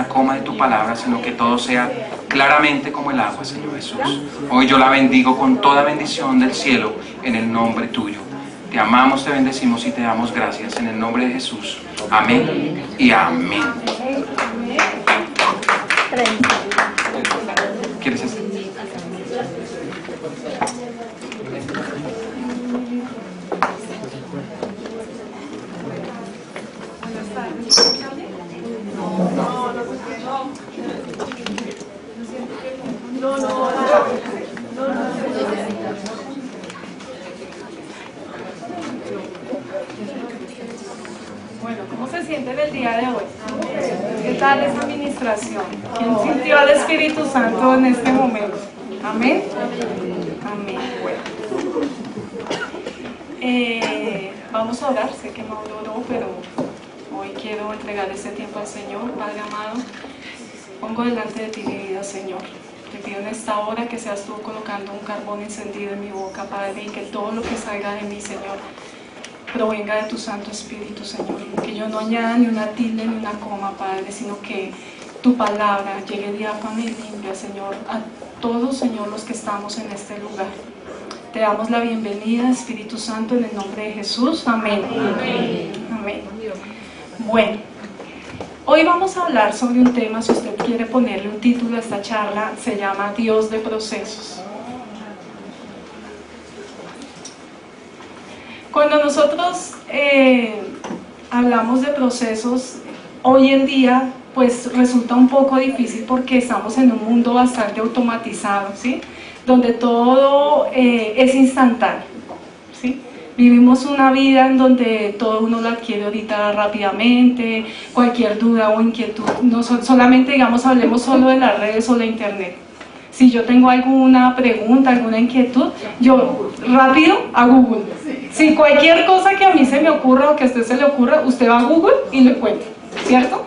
una coma de tu palabra, sino que todo sea claramente como el agua, Señor Jesús. Hoy yo la bendigo con toda bendición del cielo en el nombre tuyo. Te amamos, te bendecimos y te damos gracias en el nombre de Jesús. Amén y amén. ¿Quieres hacer? Bueno, ¿cómo se sienten el día de hoy? ¿Qué tal esa administración? ¿Quién sintió al Espíritu Santo en este momento? ¿Amén? Amén. Bueno. Vamos a orar, sé que no oró, pero hoy quiero entregar este tiempo al Señor. Padre amado, pongo delante de ti mi vida, Señor. Te pido en esta hora que seas tú colocando un carbón encendido en mi boca, Padre, y que todo lo que salga de mí, Señor, provenga de tu Santo Espíritu, Señor. Que yo no añada ni una tilde ni una coma, Padre, sino que tu palabra llegue diáfana y limpia, Señor, a todos, Señor, los que estamos en este lugar. Te damos la bienvenida, Espíritu Santo, en el nombre de Jesús. Amén. Amén. Amén. Bueno, hoy vamos a hablar sobre un tema, si usted quiere ponerle un título a esta charla, se llama Dios de procesos. Cuando nosotros hablamos de procesos, hoy en día, pues resulta un poco difícil porque estamos en un mundo bastante automatizado, ¿sí? Donde todo es instantáneo, ¿sí? Vivimos una vida en donde todo uno lo adquiere ahorita rápidamente, cualquier duda o inquietud, no solamente, digamos, hablemos solo de las redes o la internet. Si yo tengo alguna pregunta, alguna inquietud, yo rápido a Google. Si cualquier cosa que a mí se me ocurra o que a usted se le ocurra, usted va a Google y lo encuentra, ¿cierto?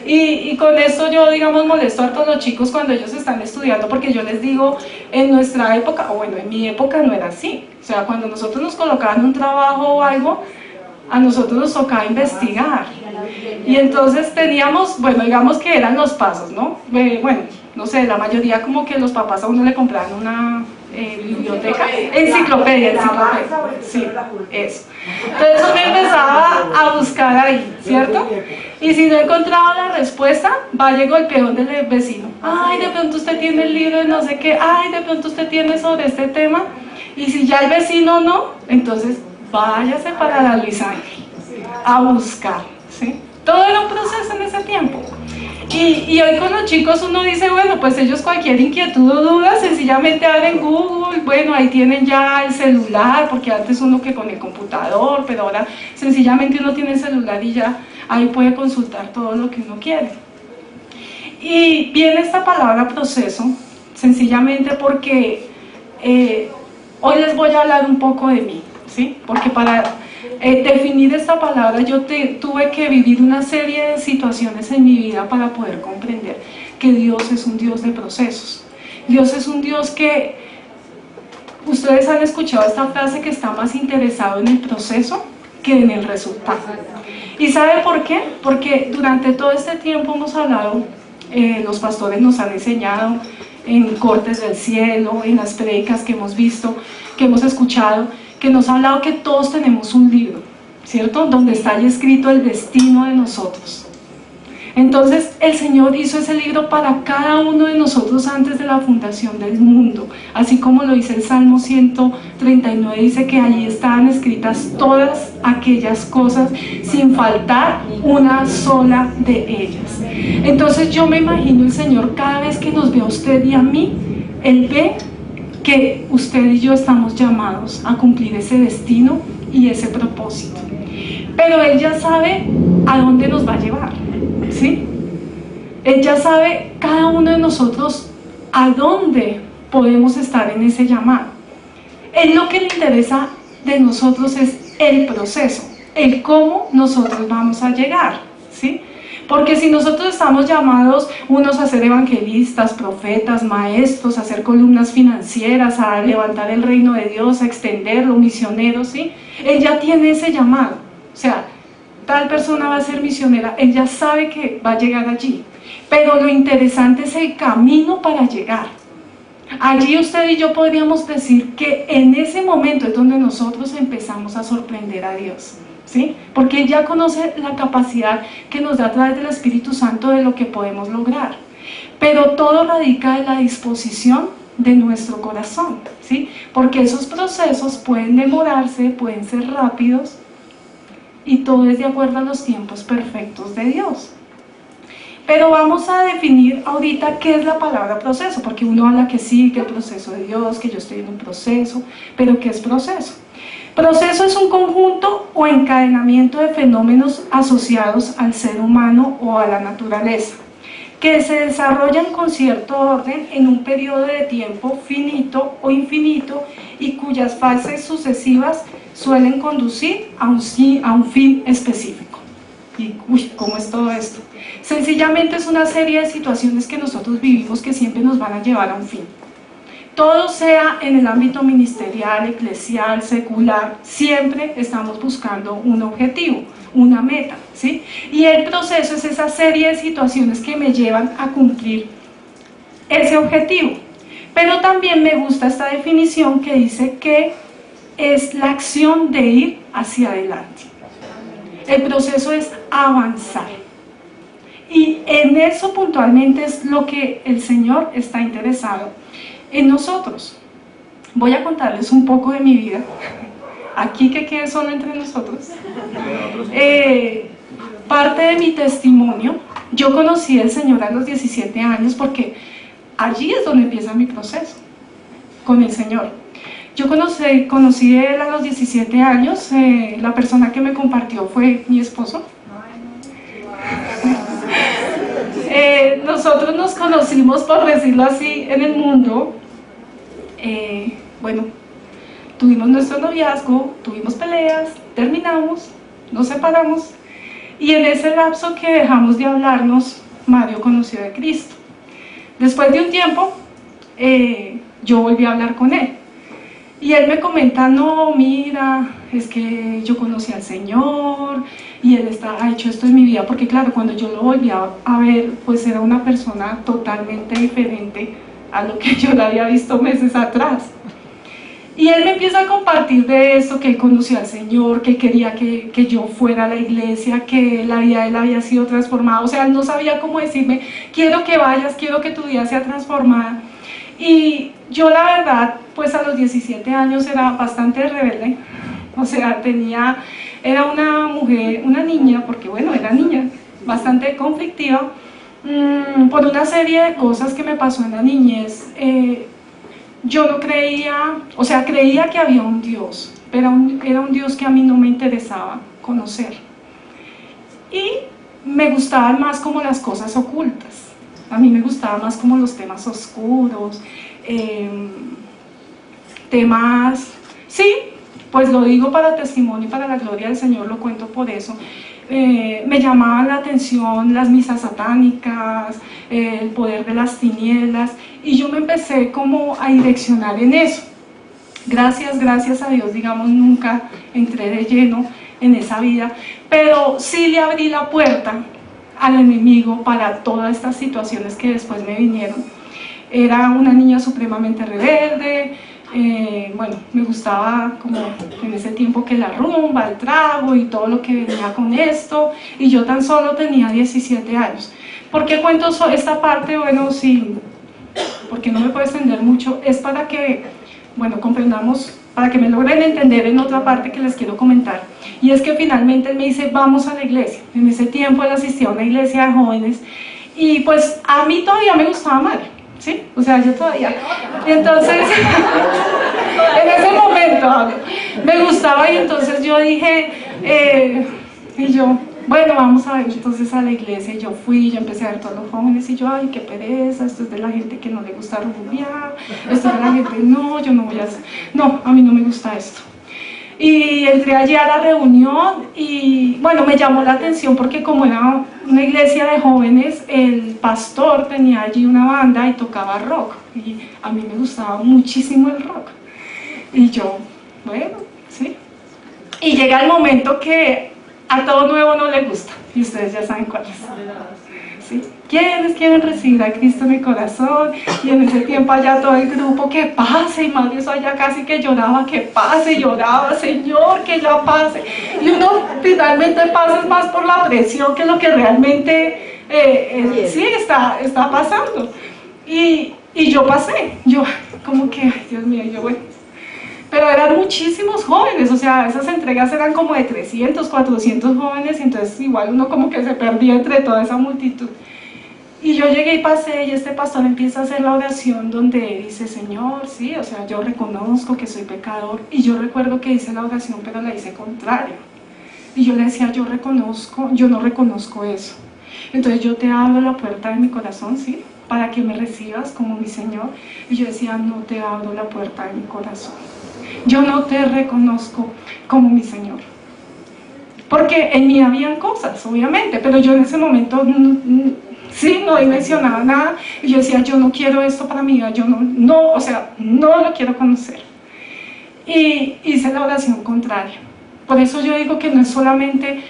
Y con esto yo, digamos, molesto a todos los chicos cuando ellos están estudiando, porque yo les digo, en nuestra época, o bueno, en mi época no era así. O sea, cuando nosotros nos colocaban un trabajo o algo, a nosotros nos tocaba investigar. Y entonces teníamos, bueno, digamos que eran los pasos, ¿no? Bueno, no sé, la mayoría como que los papás a uno le compraban una biblioteca, enciclopedia, sí, eso. Entonces uno empezaba a buscar ahí, ¿cierto? Y si no encontraba la respuesta, vaya el golpeón del vecino. Ay, de pronto usted tiene el libro de no sé qué, ay, de pronto usted tiene sobre este tema. Y si ya el vecino no, entonces váyase para la Luis Ángel a buscar, ¿sí? Todo era un proceso en ese tiempo. Y hoy con los chicos uno dice, bueno, pues ellos cualquier inquietud o duda, sencillamente abren Google, bueno, ahí tienen ya el celular, porque antes uno que con el computador, pero ahora sencillamente uno tiene el celular y ya ahí puede consultar todo lo que uno quiere. Y viene esta palabra proceso, sencillamente porque hoy les voy a hablar un poco de mí, ¿sí? Porque para definir esta palabra yo tuve que vivir una serie de situaciones en mi vida para poder comprender que Dios es un Dios de procesos. Dios es un Dios que, ustedes han escuchado esta frase, que está más interesado en el proceso que en el resultado. ¿Y sabe por qué? Porque durante todo este tiempo hemos hablado, los pastores nos han enseñado en Cortes del Cielo, en las prédicas que hemos visto, que hemos escuchado, que nos ha hablado que todos tenemos un libro, ¿cierto? Donde está ahí escrito el destino de nosotros. Entonces el Señor hizo ese libro para cada uno de nosotros antes de la fundación del mundo, así como lo dice el Salmo 139, dice que allí estaban escritas todas aquellas cosas sin faltar una sola de ellas. Entonces yo me imagino el Señor cada vez que nos ve a usted y a mí, Él ve que usted y yo estamos llamados a cumplir ese destino y ese propósito, pero Él ya sabe a dónde nos va a llevar, ¿sí? Él ya sabe cada uno de nosotros a dónde podemos estar en ese llamado. Él lo que le interesa de nosotros es el proceso, el cómo nosotros vamos a llegar, ¿sí? Porque si nosotros estamos llamados unos a ser evangelistas, profetas, maestros, a hacer columnas financieras, a levantar el reino de Dios, a extenderlo, misioneros, ¿sí? Él ya tiene ese llamado. O sea, tal persona va a ser misionera, él ya sabe que va a llegar allí. pero lo interesante es el camino para llegar. Allí usted y yo podríamos decir que en ese momento es donde nosotros empezamos a sorprender a Dios, ¿sí? Porque Él ya conoce la capacidad que nos da a través del Espíritu Santo de lo que podemos lograr, pero todo radica en la disposición de nuestro corazón, ¿sí? Porque esos procesos pueden demorarse, pueden ser rápidos, y todo es de acuerdo a los tiempos perfectos de Dios. Pero vamos a definir ahorita qué es la palabra proceso, porque uno habla que sí, que el proceso de Dios, que yo estoy en un proceso, pero ¿qué es proceso? Proceso es un conjunto o encadenamiento de fenómenos asociados al ser humano o a la naturaleza, que se desarrollan con cierto orden en un periodo de tiempo finito o infinito y cuyas fases sucesivas suelen conducir a un fin específico. Y, ¿cómo es todo esto? Sencillamente es una serie de situaciones que nosotros vivimos que siempre nos van a llevar a un fin. Todo sea en el ámbito ministerial, eclesial, secular, siempre estamos buscando un objetivo, una meta, ¿sí? Y el proceso es esa serie de situaciones que me llevan a cumplir ese objetivo. Pero también me gusta esta definición que dice que es la acción de ir hacia adelante. El proceso es avanzar. Y en eso puntualmente es lo que el Señor está interesado en nosotros. Voy a contarles un poco de mi vida, aquí que quede solo entre nosotros. Parte de mi testimonio, yo conocí al Señor a los 17 años porque allí es donde empieza mi proceso con el Señor. Yo conocí a Él a los 17 años, la persona que me compartió fue mi esposo. Nosotros nos conocimos, por decirlo así, en el mundo. Bueno, tuvimos nuestro noviazgo, tuvimos peleas, terminamos, nos separamos, y en ese lapso que dejamos de hablarnos, Mario conoció a Cristo. Después de un tiempo, yo volví a hablar con él, y él me comenta: no, mira, es que yo conocí al Señor, y Él ha hecho esto en mi vida, porque claro, cuando yo lo volví a ver, pues era una persona totalmente diferente a lo que yo la había visto meses atrás. Y él me empieza a compartir de esto, que él conoció al Señor, que quería que yo fuera a la iglesia, que la vida de él había sido transformada. O sea, él no sabía cómo decirme: quiero que vayas, quiero que tu vida sea transformada. Y yo, la verdad, pues a los 17 años era bastante rebelde. O sea, era una mujer, una niña, porque bueno, era niña, bastante conflictiva, por una serie de cosas que me pasó en la niñez. Yo no creía, o sea, creía que había un Dios, pero era un Dios que a mí no me interesaba conocer. Y me gustaban más como las cosas ocultas, a mí me gustaban más como los temas oscuros, temas, sí, pues lo digo para testimonio y para la gloria del Señor, lo cuento por eso. Me llamaban la atención las misas satánicas, el poder de las tinieblas, y yo me empecé como a direccionar en eso. Gracias a Dios, digamos, nunca entré de lleno en esa vida, pero sí le abrí la puerta al enemigo para todas estas situaciones que después me vinieron. Era una niña supremamente rebelde. Bueno, me gustaba como en ese tiempo que la rumba, el trago y todo lo que venía con esto, y yo tan solo tenía 17 años. ¿Por qué cuento esta parte? Bueno, sí, porque no me puedo extender mucho, es para que, bueno, comprendamos, para que me logren entender en otra parte que les quiero comentar, y es que finalmente él me dice: vamos a la iglesia. En ese tiempo él asistía a una iglesia de jóvenes, y pues a mí todavía me gustaba Mario, ¿sí? O sea, yo todavía, entonces, en ese momento me gustaba, y entonces yo dije, bueno, vamos a ver entonces a la iglesia. Y yo fui, yo empecé a ver todos los jóvenes, y yo: ay, qué pereza, esto es de la gente que no le gusta rumbear, esto es de la gente, no, yo no voy a hacer, no, a mí no me gusta esto. Y entré allí a la reunión, y bueno, me llamó la atención porque como era una iglesia de jóvenes, el pastor tenía allí una banda y tocaba rock, y a mí me gustaba muchísimo el rock. Y yo, bueno, sí. Y llega el momento que a todo nuevo no le gusta, y ustedes ya saben cuál es. ¿sí? ¿Quiénes quieren recibir a Cristo en el corazón? Y en ese tiempo allá todo el grupo, que pase, y más de eso allá casi que lloraba, que pase, y lloraba, Señor, que ya pase. Y uno finalmente pasa es más por la presión que lo que realmente sí está pasando. Y yo pasé, yo como que, ay, Dios mío, yo bueno. Pero eran muchísimos jóvenes, o sea, esas entregas eran como de 300, 400 jóvenes, y entonces igual uno como que se perdía entre toda esa multitud. Y yo llegué y pasé, y este pastor empieza a hacer la oración donde dice, Señor, sí, o sea, yo reconozco que soy pecador, y yo recuerdo que hice la oración, pero la hice contraria. Y yo le decía, yo no reconozco eso. Entonces yo te abro la puerta de mi corazón, ¿sí? Para que me recibas como mi Señor. Y yo decía, no te abro la puerta de mi corazón. Yo no te reconozco como mi Señor. Porque en mí habían cosas, obviamente, pero yo en ese momento sí, no mencionaba nada. Y yo decía, yo no quiero esto para mi vida, yo no lo quiero conocer. Y hice la oración contraria. Por eso yo digo que no es solamente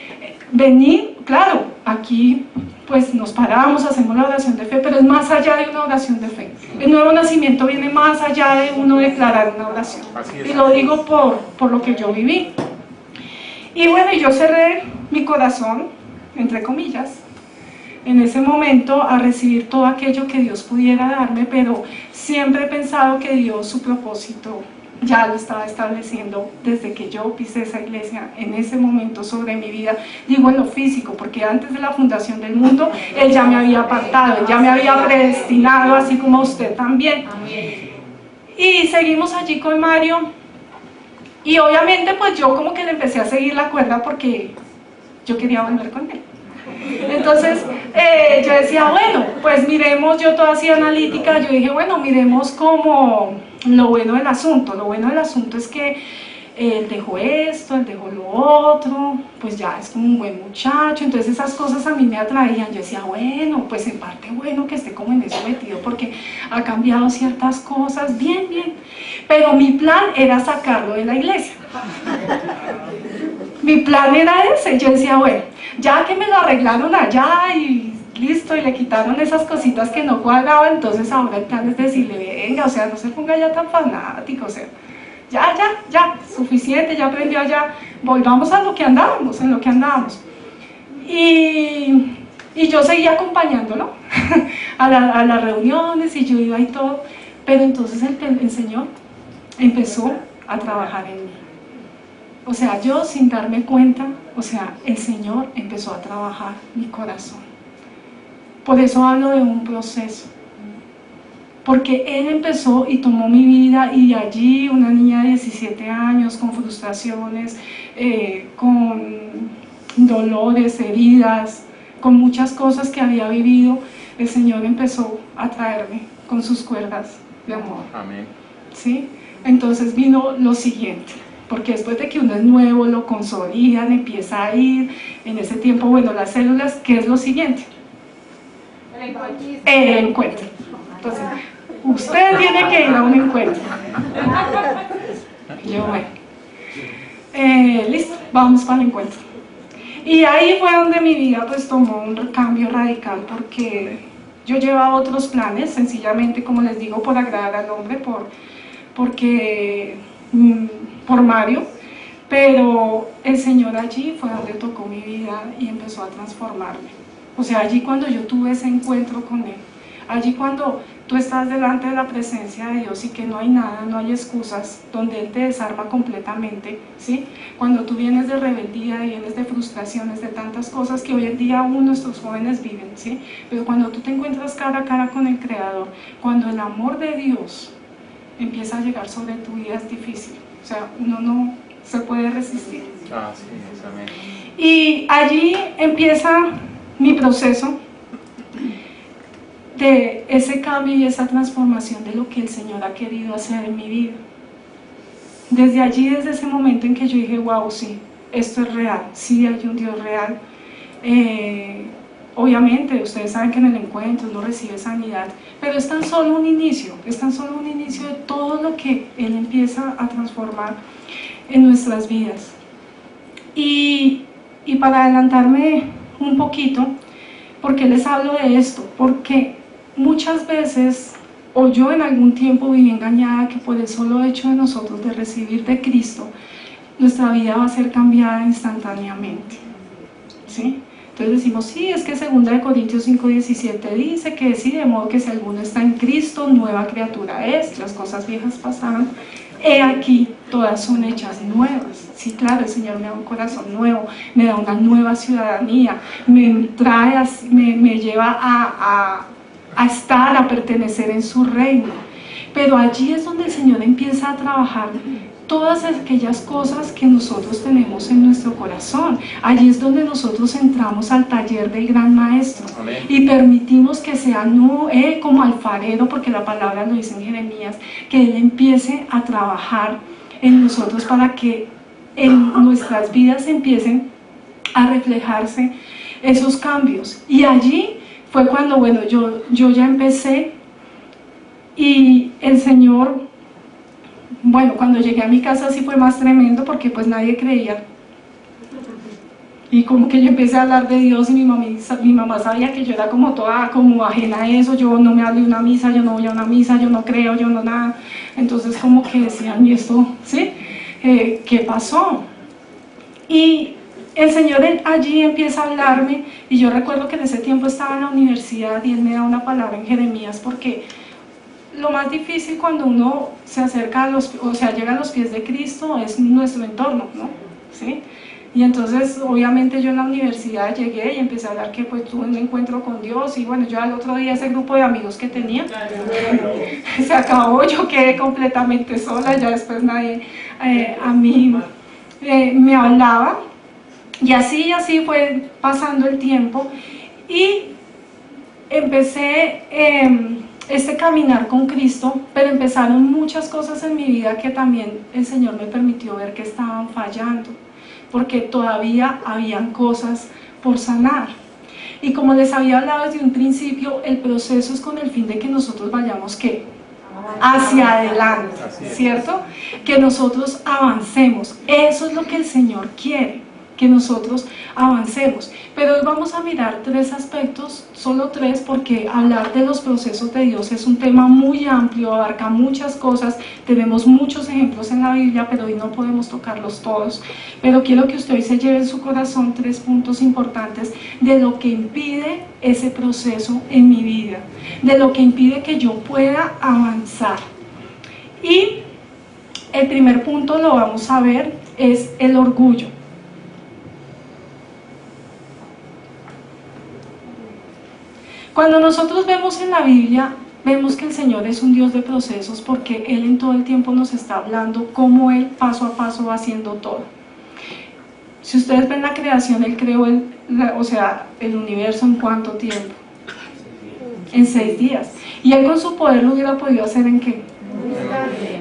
venir, claro, aquí pues nos paramos, hacemos la oración de fe, pero es más allá de una oración de fe. El nuevo nacimiento viene más allá de uno declarar una oración. Y lo digo por lo que yo viví. Y bueno, yo cerré mi corazón, entre comillas, en ese momento a recibir todo aquello que Dios pudiera darme, pero siempre he pensado que Dios, su propósito, ya lo estaba estableciendo desde que yo pisé esa iglesia, en ese momento sobre mi vida, digo en lo físico, porque antes de la fundación del mundo, Él ya me había apartado, Él ya me había predestinado, así como usted también. Y seguimos allí con Mario, y obviamente pues yo como que le empecé a seguir la cuerda porque yo quería volver con él. Entonces yo decía, bueno, pues miremos, yo toda así analítica, yo dije, bueno, miremos como lo bueno del asunto. Lo bueno del asunto es que él dejó esto, él dejó lo otro, pues ya es como un buen muchacho. Entonces esas cosas a mí me atraían. Yo decía, bueno, pues en parte bueno que esté como en eso metido porque ha cambiado ciertas cosas, bien, bien. Pero mi plan era sacarlo de la iglesia. Mi plan era ese. Yo decía, bueno, ya que me lo arreglaron allá y listo, y le quitaron esas cositas que no cuadraban, entonces ahora el plan es decirle, venga, o sea, no se ponga ya tan fanático, o sea, ya, suficiente, ya aprendió allá, volvamos a lo que andábamos, en lo que andábamos. Y yo seguía acompañándolo a las reuniones, y yo iba y todo, pero entonces el Señor empezó a trabajar en mí. O sea, yo sin darme cuenta, o sea, el Señor empezó a trabajar mi corazón. Por eso hablo de un proceso. Porque Él empezó y tomó mi vida, y allí una niña de 17 años con frustraciones, con dolores, heridas, con muchas cosas que había vivido, el Señor empezó a traerme con sus cuerdas de amor. Amén. ¿Sí? Entonces vino lo siguiente. Porque después de que uno es nuevo, lo consolidan, empieza a ir, en ese tiempo, bueno, las células, ¿qué es lo siguiente? El encuentro. Entonces, usted tiene que ir a un encuentro. Y yo, bueno, listo, vamos para el encuentro. Y ahí fue donde mi vida pues tomó un cambio radical, porque yo llevaba otros planes, sencillamente, como les digo, por agradar al hombre, por Mario, pero el Señor allí fue donde tocó mi vida y empezó a transformarme. O sea, allí cuando yo tuve ese encuentro con Él, allí cuando tú estás delante de la presencia de Dios y que no hay nada, no hay excusas, donde Él te desarma completamente, ¿sí? Cuando tú vienes de rebeldía y vienes de frustraciones, de tantas cosas que hoy en día aún nuestros jóvenes viven, ¿sí? Pero cuando tú te encuentras cara a cara con el Creador, cuando el amor de Dios empieza a llegar sobre tu vida, es difícil. O sea, uno no se puede resistir. Sí, amén. Y allí empieza mi proceso de ese cambio y esa transformación de lo que el Señor ha querido hacer en mi vida. Desde allí, desde ese momento en que yo dije, wow, sí, esto es real, sí hay un Dios real. Obviamente, ustedes saben que en el encuentro uno recibe sanidad, pero es tan solo un inicio, de todo lo que Él empieza a transformar en nuestras vidas. Y para adelantarme un poquito, ¿Por qué les hablo de esto? Porque muchas veces, o yo en algún tiempo viví engañada que por el solo hecho de nosotros de recibir de Cristo, nuestra vida va a ser cambiada instantáneamente, ¿sí? Entonces decimos, sí, es que 2 Corintios 5:17 dice que sí, de modo que si alguno está en Cristo, nueva criatura es, las cosas viejas pasaron, he aquí, todas son hechas nuevas. Sí, claro, el Señor me da un corazón nuevo, me da una nueva ciudadanía, me trae, me lleva a estar, a pertenecer en su reino. Pero allí es donde el Señor empieza a trabajar todas aquellas cosas que nosotros tenemos en nuestro corazón. Allí es donde nosotros entramos al taller del gran maestro. Amén. Y permitimos que sea no él como alfarero, porque la palabra lo dice en Jeremías, que él empiece a trabajar en nosotros para que en nuestras vidas empiecen a reflejarse esos cambios. Y allí fue cuando, bueno, yo ya empecé, y el Señor, bueno, cuando llegué a mi casa sí fue más tremendo, porque pues nadie creía, y como que yo empecé a hablar de Dios, y mi mamá sabía que yo era como toda como ajena a eso. Yo no me hablé de una misa, yo no voy a una misa, yo no creo, yo no nada. Entonces como que decían, ¿y esto? ¿Sí? ¿Qué pasó? Y el Señor allí empieza a hablarme, y yo recuerdo que en ese tiempo estaba en la universidad, y Él me da una palabra en Jeremías, porque lo más difícil cuando uno se acerca llega a los pies de Cristo es nuestro entorno, ¿no? ¿Sí? Y entonces, obviamente yo en la universidad llegué y empecé a hablar que pues tuve un encuentro con Dios, y bueno, yo al otro día ese grupo de amigos que tenía se acabó, yo quedé completamente sola, ya después nadie a mí me hablaba, y así fue pasando el tiempo, y empecé caminar con Cristo, pero empezaron muchas cosas en mi vida que también el Señor me permitió ver que estaban fallando, porque todavía habían cosas por sanar. Y como les había hablado desde un principio, el proceso es con el fin de que nosotros vayamos, ¿qué? Hacia adelante, ¿cierto? Que nosotros avancemos. Eso es lo que el Señor quiere, que nosotros avancemos. Pero hoy vamos a mirar 3 aspectos, solo 3, porque hablar de los procesos de Dios es un tema muy amplio, abarca muchas cosas, tenemos muchos ejemplos en la Biblia, pero hoy no podemos tocarlos todos. Pero quiero que usted hoy se lleve en su corazón 3 puntos importantes de lo que impide ese proceso en mi vida, de lo que impide que yo pueda avanzar. Y el primer punto, lo vamos a ver, es el orgullo. Cuando nosotros vemos en la Biblia, vemos que el Señor es un Dios de procesos, porque Él en todo el tiempo nos está hablando cómo Él paso a paso va haciendo todo. Si ustedes ven la creación, Él creó el universo ¿en cuánto tiempo? En 6 días. Y Él con su poder lo hubiera podido hacer ¿en qué?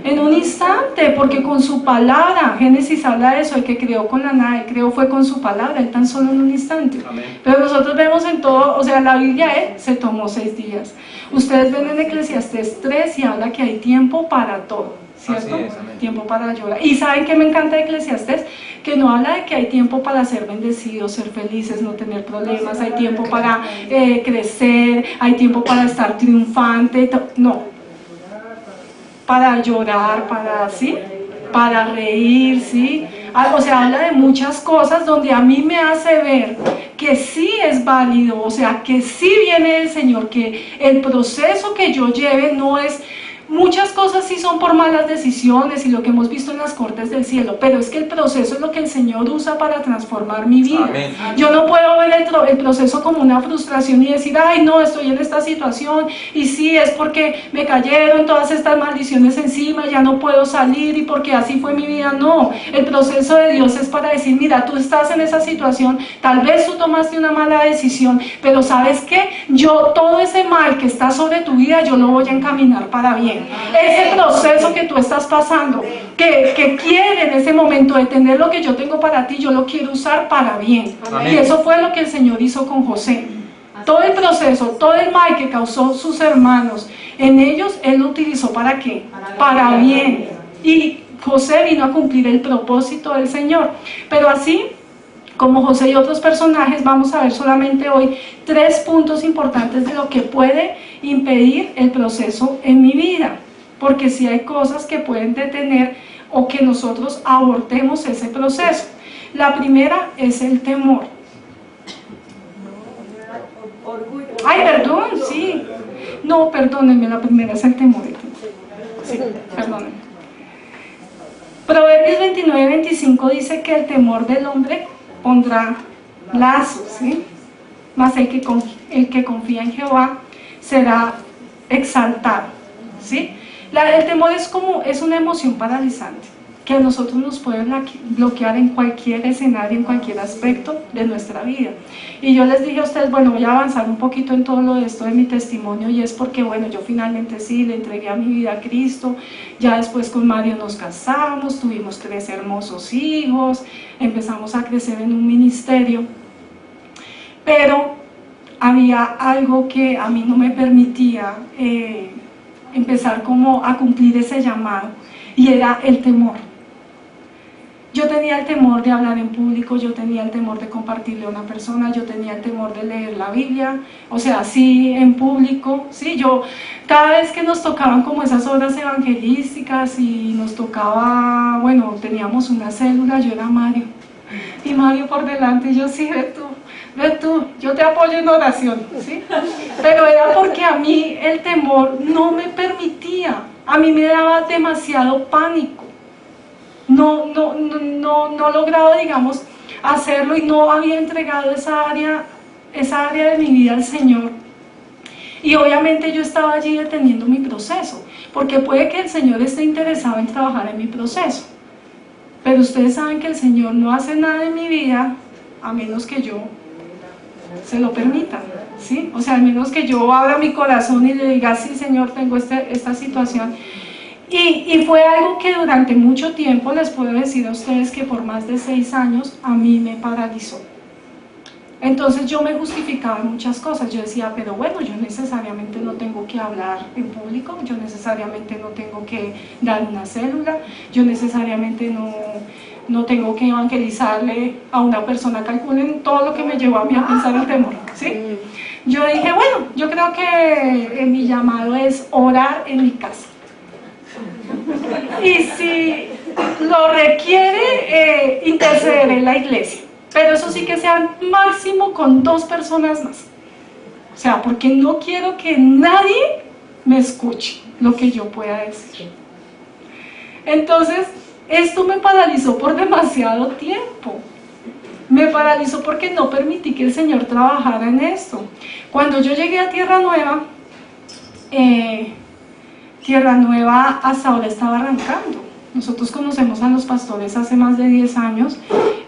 En un instante, porque con su palabra, Génesis habla de eso, el que creó con la nada, Él creó fue con su palabra, Él tan solo en un instante. Amén. Pero nosotros vemos en todo, la Biblia Él se tomó 6 días. Ustedes ven en Eclesiastés 3 y habla que hay tiempo para todo, ¿cierto? Tiempo para llorar. ¿Y saben qué me encanta de Eclesiastés? Que no habla de que hay tiempo para ser bendecidos, ser felices, no tener problemas, hay tiempo para crecer, hay tiempo para estar triunfante, no. Para llorar, para reír, ¿sí? Habla de muchas cosas donde a mí me hace ver que sí es válido, que sí viene el Señor, que el proceso que yo lleve no es... Muchas cosas sí son por malas decisiones y lo que hemos visto en las cortes del cielo, pero es que el proceso es lo que el Señor usa para transformar mi vida. Amén. Yo no puedo ver el proceso como una frustración y decir, ay no, estoy en esta situación y sí, es porque me cayeron todas estas maldiciones encima, ya no puedo salir y porque así fue mi vida. No, el proceso de Dios es para decir, mira, tú estás en esa situación, tal vez tú tomaste una mala decisión, pero ¿sabes qué? Todo ese mal que está sobre tu vida, yo lo voy a encaminar para bien. Ese proceso que tú estás pasando, que quiere en ese momento de tener lo que yo tengo para ti, yo lo quiero usar para bien. Amén. Y eso fue lo que el Señor hizo con José. Todo el proceso, todo el mal que causó sus hermanos, en ellos Él lo utilizó ¿para qué? Para bien. Y José vino a cumplir el propósito del Señor. Pero así como José y otros personajes, vamos a ver solamente hoy 3 puntos importantes de lo que puede impedir el proceso en mi vida, porque sí hay cosas que pueden detener o que nosotros abortemos ese proceso. La primera es el temor. Ay, perdón, sí. No, perdónenme, la primera es el temor. Sí, perdónenme. Proverbios 29:25 dice que el temor del hombre pondrá lazos, ¿sí? Mas el que confía en Jehová será exaltado, ¿sí? El temor es una emoción paralizante que a nosotros nos puede bloquear en cualquier escenario, en cualquier aspecto de nuestra vida. Y yo les dije a ustedes, bueno, voy a avanzar un poquito en todo esto de mi testimonio, y es porque, bueno, yo finalmente sí le entregué a mi vida a Cristo. Ya después con Mario nos casamos, tuvimos 3 hermosos hijos, empezamos a crecer en un ministerio, pero había algo que a mí no me permitía empezar como a cumplir ese llamado, y era el temor. Yo tenía el temor de hablar en público, yo tenía el temor de compartirle a una persona, yo tenía el temor de leer la Biblia, o sea, así en público, ¿sí? Yo, cada vez que nos tocaban como esas horas evangelísticas y nos tocaba, bueno, teníamos una célula, yo era Mario, y Mario por delante, y yo, sí, ve tú, yo te apoyo en oración, ¿sí? Pero era porque a mí el temor no me permitía, a mí me daba demasiado pánico. No lograba, digamos, hacerlo, y no había entregado esa área de mi vida al Señor. Y obviamente yo estaba allí deteniendo mi proceso, porque puede que el Señor esté interesado en trabajar en mi proceso, pero ustedes saben que el Señor no hace nada en mi vida a menos que yo se lo permita, ¿sí? O sea, a menos que yo abra mi corazón y le diga, sí, Señor, tengo esta situación. Y fue algo que durante mucho tiempo, les puedo decir a ustedes que por más de 6 años, a mí me paralizó. Entonces yo me justificaba en muchas cosas. Yo decía, pero bueno, yo necesariamente no tengo que hablar en público, yo necesariamente no tengo que dar una célula, yo necesariamente no tengo que evangelizarle a una persona. Calculen todo lo que me llevó a mí a pensar el temor, ¿sí? Yo dije, bueno, yo creo que mi llamado es orar en mi casa. Y si lo requiere, interceder en la iglesia, pero eso sí que sea máximo con 2 personas más, o sea, porque no quiero que nadie me escuche lo que yo pueda decir. Entonces esto me paralizó por demasiado tiempo, me paralizó porque no permití que el Señor trabajara en esto. Cuando yo llegué a Tierra Nueva hasta ahora estaba arrancando. Nosotros conocemos a los pastores hace más de 10 años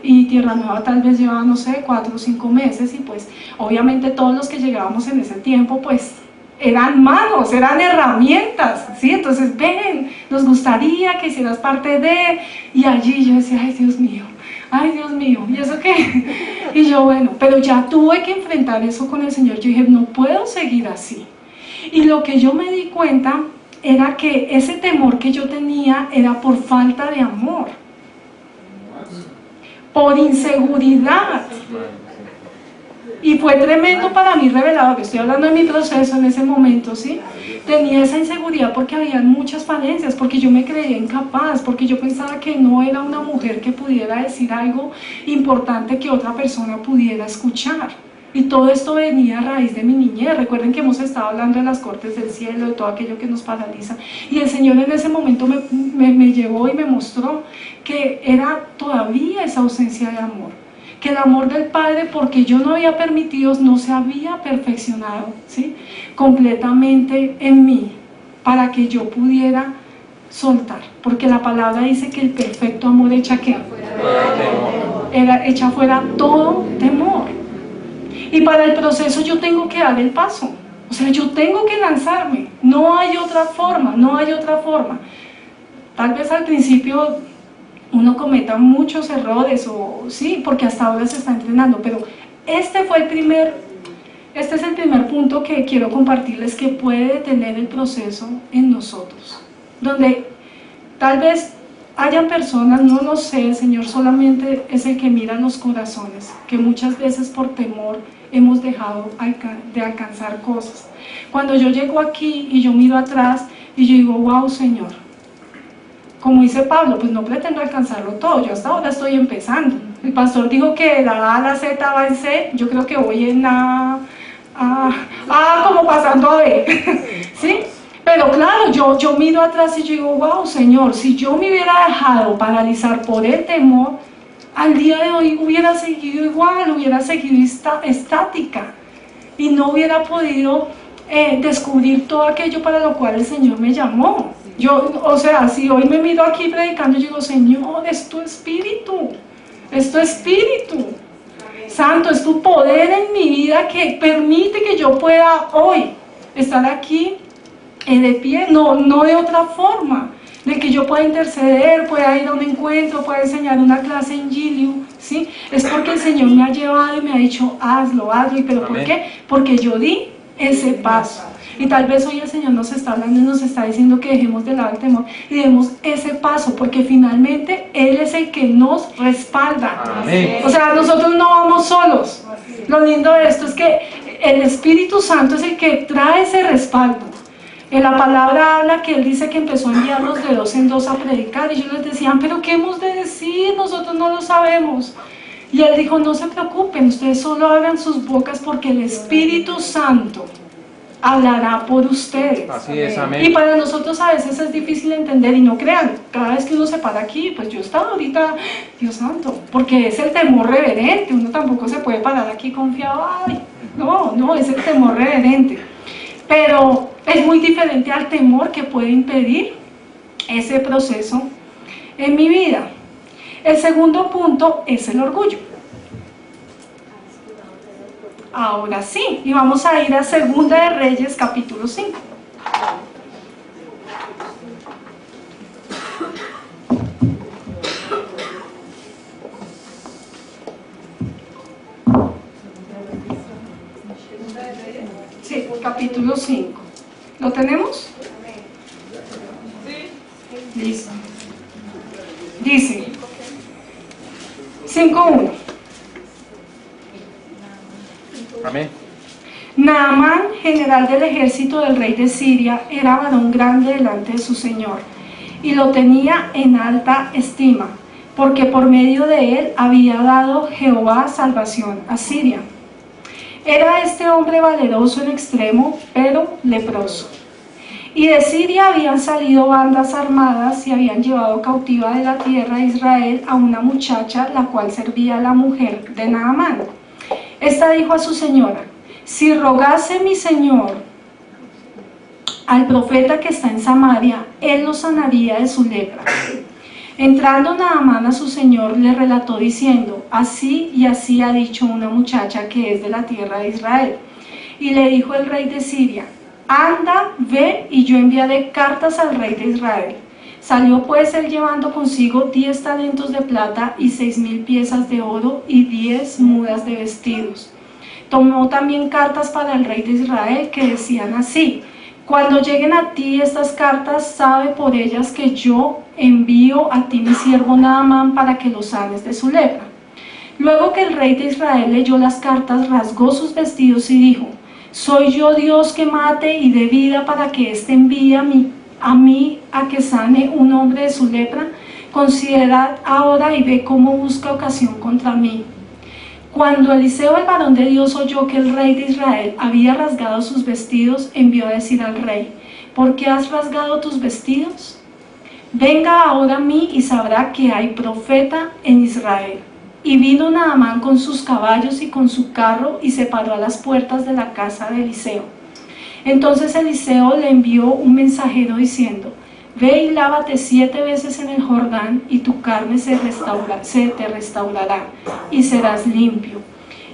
y Tierra Nueva tal vez llevaba, no sé, 4 o 5 meses, y pues obviamente todos los que llegábamos en ese tiempo pues eran manos, eran herramientas, ¿sí? Entonces, ven, nos gustaría que hicieras parte de... Y allí yo decía, ay Dios mío, ¿y eso qué? Y yo, bueno, pero ya tuve que enfrentar eso con el Señor. Yo dije, no puedo seguir así. Y lo que yo me di cuenta era que ese temor que yo tenía era por falta de amor, por inseguridad. Y fue tremendo para mí revelador, que estoy hablando de mi proceso en ese momento, ¿sí? Tenía esa inseguridad porque había muchas falencias, porque yo me creía incapaz, porque yo pensaba que no era una mujer que pudiera decir algo importante que otra persona pudiera escuchar. Y todo esto venía a raíz de mi niñez. Recuerden que hemos estado hablando de las cortes del cielo, de todo aquello que nos paraliza. Y el Señor en ese momento me llevó y me mostró que era todavía esa ausencia de amor. Que el amor del Padre, porque yo no había permitido, no se había perfeccionado, ¿sí? Completamente en mí, para que yo pudiera soltar. Porque la palabra dice que el perfecto amor echa ¿qué? Echa fuera todo temor. Y para el proceso yo tengo que dar el paso, o sea, yo tengo que lanzarme, no hay otra forma. Tal vez al principio uno cometa muchos errores, o sí, porque hasta ahora se está entrenando, pero este es el primer punto que quiero compartirles, que puede detener el proceso en nosotros, donde tal vez hayan personas, no lo sé, el Señor solamente es el que mira los corazones, que muchas veces por temor hemos dejado de alcanzar cosas. Cuando yo llego aquí y yo miro atrás y yo digo, wow, Señor, como dice Pablo, pues no pretendo alcanzarlo todo, yo hasta ahora estoy empezando. El pastor dijo que de la A a la Z va en C, yo creo que voy en A, como pasando a B, ¿sí? Pero claro, yo miro atrás y yo digo, wow, Señor, si yo me hubiera dejado paralizar por el temor, al día de hoy hubiera seguido igual, hubiera seguido estática y no hubiera podido descubrir todo aquello para lo cual el Señor me llamó. O sea, si hoy me miro aquí predicando, yo digo, Señor, es tu Espíritu, Santo, es tu poder en mi vida que permite que yo pueda hoy estar aquí de pie, no de otra forma, de que yo pueda interceder, pueda ir a un encuentro, pueda enseñar una clase en Giliu, ¿sí? Es porque el Señor me ha llevado y me ha dicho, hazlo, ¿pero por qué? Porque yo di ese paso. Y tal vez hoy el Señor nos está hablando y nos está diciendo que dejemos de lado el temor y demos ese paso, porque finalmente Él es el que nos respalda. Amén. O sea, nosotros no vamos solos. Lo lindo de esto es que el Espíritu Santo es el que trae ese respaldo. En la palabra habla que Él dice que empezó a enviarlos de 2 en 2 a predicar, y ellos les decían, pero ¿qué hemos de decir? Nosotros no lo sabemos. Y Él dijo, no se preocupen, ustedes solo abran sus bocas porque el Espíritu Santo hablará por ustedes. Así es, amén. Y para nosotros a veces es difícil entender, y no crean, cada vez que uno se para aquí, pues yo estaba ahorita, Dios santo, porque es el temor reverente, uno tampoco se puede parar aquí confiado, ay, no, es el temor reverente. Pero es muy diferente al temor que puede impedir ese proceso en mi vida. El segundo punto es el orgullo. Ahora sí, y vamos a ir a Segunda de Reyes, capítulo 5. Sí, capítulo 5. ¿Lo tenemos? Sí. Listo. Dice 5:1. Amén. Naamán, general del ejército del rey de Siria, era varón grande delante de su señor, y lo tenía en alta estima, porque por medio de él había dado Jehová salvación a Siria. Era este hombre valeroso en extremo, pero leproso. Y de Siria habían salido bandas armadas y habían llevado cautiva de la tierra de Israel a una muchacha, la cual servía a la mujer de Naamán. Esta dijo a su señora, si rogase mi señor al profeta que está en Samaria, él lo sanaría de su lepra. Entrando Naamán a su señor, le relató diciendo, así y así ha dicho una muchacha que es de la tierra de Israel. Y le dijo el rey de Siria, anda, ve, y yo enviaré cartas al rey de Israel. Salió pues él llevando consigo 10 talentos de plata y 6,000 piezas de oro y 10 mudas de vestidos. Tomó también cartas para el rey de Israel que decían así, cuando lleguen a ti estas cartas, sabe por ellas que yo envío a ti mi siervo Naamán para que lo sanes de su lepra. Luego que el rey de Israel leyó las cartas, rasgó sus vestidos y dijo, ¿soy yo Dios que mate y dé vida para que éste envíe a mí a que sane un hombre de su lepra? Considerad ahora y ve cómo busca ocasión contra mí. Cuando Eliseo, el varón de Dios, oyó que el rey de Israel había rasgado sus vestidos, envió a decir al rey, ¿por qué has rasgado tus vestidos? Venga ahora a mí y sabrá que hay profeta en Israel. Y vino Naamán con sus caballos y con su carro y se paró a las puertas de la casa de Eliseo. Entonces Eliseo le envió un mensajero diciendo, ve y lávate 7 veces en el Jordán y tu carne se te restaurará y serás limpio.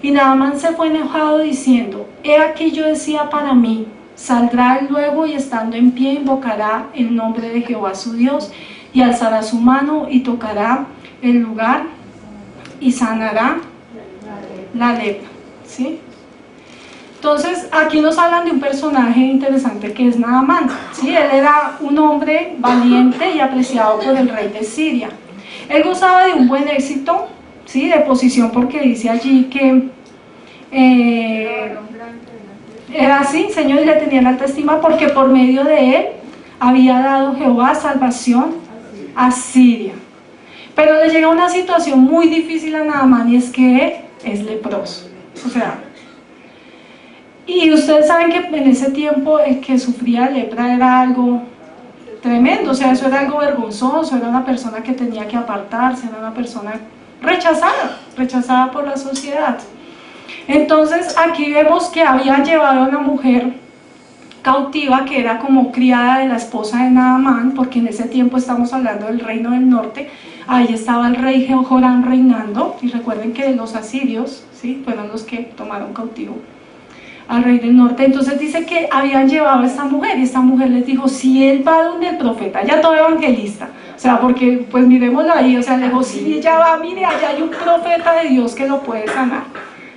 Y Naamán se fue enojado diciendo, he aquí yo decía para mí, saldrá él luego y estando en pie invocará el nombre de Jehová su Dios y alzará su mano y tocará el lugar y sanará la lepra. ¿Sí? Entonces, aquí nos hablan de un personaje interesante que es Naamán, ¿sí? Él era un hombre valiente y apreciado por el rey de Siria. Él gozaba de un buen éxito, ¿sí? De posición, porque dice allí que era así, Señor, y le tenían alta estima porque por medio de él había dado Jehová salvación a Siria. Pero le llega una situación muy difícil a Naamán, y es que él es leproso. O sea, y ustedes saben que en ese tiempo el que sufría lepra era algo tremendo, o sea, eso era algo vergonzoso, era una persona que tenía que apartarse, era una persona rechazada por la sociedad. Entonces aquí vemos que habían llevado a una mujer cautiva que era como criada de la esposa de Naamán, porque en ese tiempo estamos hablando del reino del norte, ahí estaba el rey Jehoram reinando, y recuerden que los asirios, ¿sí?, fueron los que tomaron cautivo al rey del norte. Entonces dice que habían llevado a esta mujer, y esta mujer les dijo, si él va donde el profeta, ya todo evangelista, o sea, porque pues miremoslo ahí, o sea, le dijo, si ella va, mire, allá hay un profeta de Dios que lo puede sanar,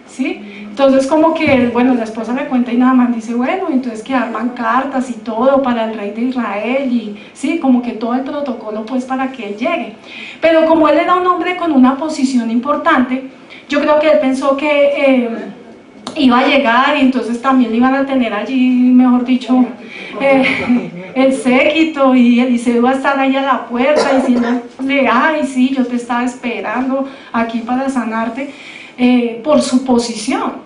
¿sí? Entonces como que, bueno, la esposa le cuenta y Naamán dice, bueno, entonces que arman cartas y todo para el rey de Israel, y sí, como que todo el protocolo pues para que él llegue. Pero como él era un hombre con una posición importante, yo creo que él pensó que iba a llegar, y entonces también le iban a tener allí, mejor dicho, el séquito, y Eliseo iba a estar ahí a la puerta diciéndole, ay, sí, yo te estaba esperando aquí para sanarte, por su posición.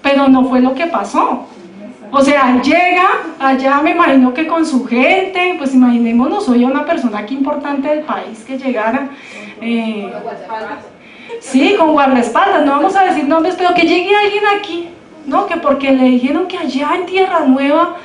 Pero no fue lo que pasó. O sea, él llega allá, me imagino que con su gente, pues imaginémonos, hoy a una persona aquí importante del país que llegara, sí, con guardaespaldas, no vamos a decir nombres, pero que llegue alguien aquí, ¿no? Que porque le dijeron que allá en Tierra Nueva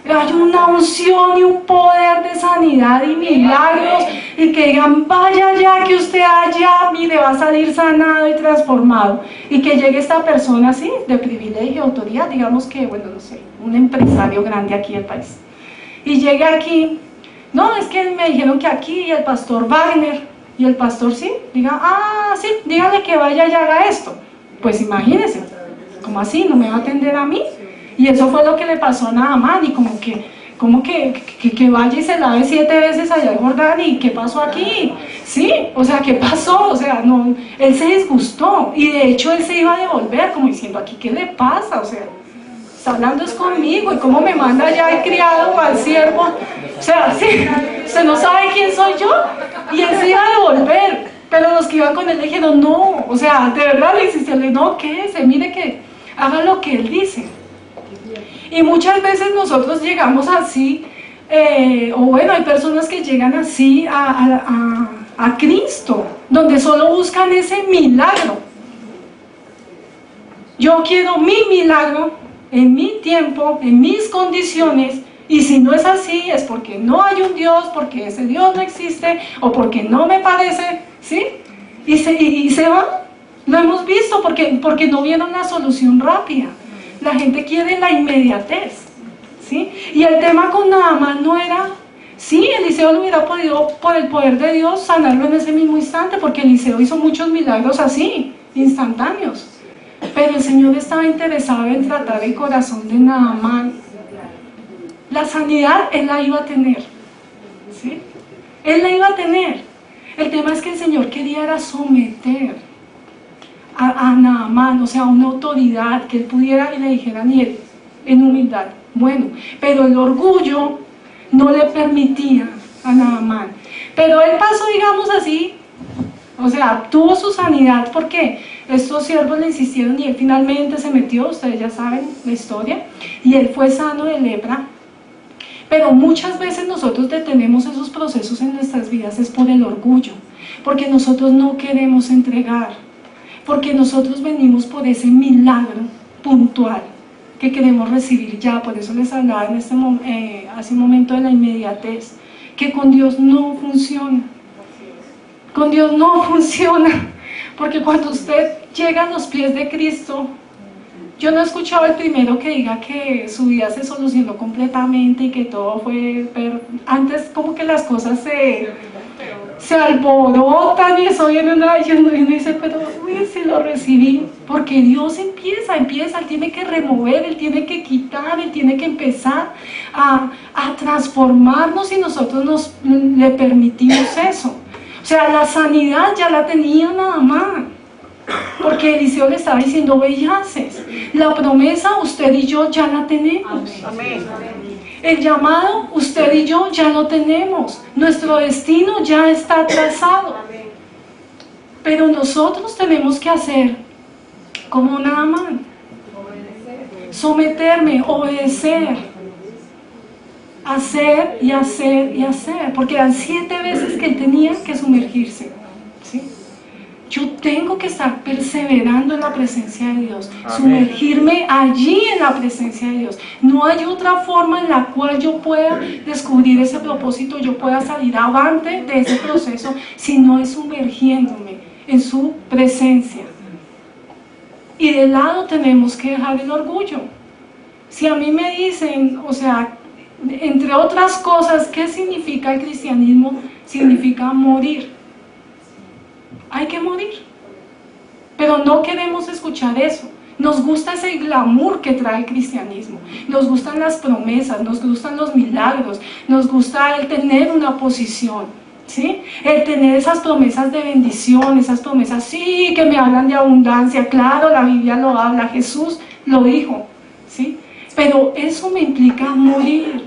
hay una unción y un poder de sanidad y milagros, y que digan, vaya allá, que usted allá, mire, va a salir sanado y transformado, y que llegue esta persona así, de privilegio y autoridad, digamos que, bueno, no sé, un empresario grande aquí del país, y llegue aquí, no, es que me dijeron que aquí el pastor Wagner, y el pastor sí, diga, ah, sí, dígale que vaya y haga esto. Pues imagínense, ¿cómo así? ¿No me va a atender a mí? Y eso fue lo que le pasó a Naamán, y como que vaya y se lave 7 veces allá en Jordán, y ¿qué pasó aquí? Sí, o sea, ¿qué pasó? O sea, no, él se disgustó, y de hecho él se iba a devolver, como diciendo, ¿aquí qué le pasa? O sea, está hablando es conmigo, y cómo me manda ya el criado o al siervo, o sea, sí, usted no sabe quién soy yo, y él se iba a devolver, pero los que iban con él le dijeron, no, o sea, de verdad le insistieron, no, quédese, mire que haga lo que él dice. Y muchas veces nosotros llegamos así, o bueno, hay personas que llegan así a Cristo, donde solo buscan ese milagro. Yo quiero mi milagro, en mi tiempo, en mis condiciones, y si no es así es porque no hay un Dios, porque ese Dios no existe, o porque no me parece, ¿sí? Y se van, lo hemos visto, porque no vieron la solución rápida. La gente quiere la inmediatez, ¿sí? Y el tema con Naamán no era, sí, Eliseo no hubiera podido, por el poder de Dios, sanarlo en ese mismo instante, porque Eliseo hizo muchos milagros así, instantáneos. Pero el Señor estaba interesado en tratar el corazón de Naamán. La sanidad Él la iba a tener, ¿sí? Él la iba a tener. El tema es que el Señor quería era someter a Naamán, o sea, a una autoridad que él pudiera y le dijeran, y él, en humildad, bueno, pero el orgullo no le permitía a Naamán. Pero él pasó, digamos así, o sea, tuvo su sanidad porque estos siervos le insistieron, y él finalmente se metió, ustedes ya saben la historia, y él fue sano de lepra. Pero muchas veces nosotros detenemos esos procesos en nuestras vidas es por el orgullo, porque nosotros no queremos entregar, porque nosotros venimos por ese milagro puntual que queremos recibir ya. Por eso les hablaba hace un momento de la inmediatez, que con Dios no funciona. Con Dios no funciona, porque cuando usted llega a los pies de Cristo, yo no he escuchado el primero que diga que su vida se solucionó completamente y que todo fue, pero antes como que las cosas se alborotan y eso viene y uno dice, pero uy, si lo recibí, porque Dios empieza, Él tiene que remover, Él tiene que quitar, Él tiene que empezar a transformarnos y nosotros le permitimos eso. O sea, la sanidad ya la tenía nada más, porque Eliseo le estaba diciendo, ve y haces. La promesa usted y yo ya la tenemos. Amén. El llamado, usted y yo ya lo tenemos. Nuestro destino ya está trazado. Pero nosotros tenemos que hacer como Naamán. Someterme, obedecer. Hacer y hacer y hacer. Porque eran 7 veces que él tenía que sumergirse. ¿Sí? Yo tengo que estar perseverando en la presencia de Dios, sumergirme allí en la presencia de Dios. No hay otra forma en la cual yo pueda descubrir ese propósito, yo pueda salir avante de ese proceso, si no es sumergiéndome en su presencia. Y de lado tenemos que dejar el orgullo. Si a mí me dicen, o sea, entre otras cosas, ¿qué significa el cristianismo? Significa morir. Hay que morir, pero no queremos escuchar eso. Nos gusta ese glamour que trae el cristianismo, nos gustan las promesas, nos gustan los milagros, nos gusta el tener una posición, ¿sí? El tener esas promesas de bendición, esas promesas, sí, que me hablan de abundancia, claro, la Biblia lo habla, Jesús lo dijo, ¿sí? Pero eso me implica morir,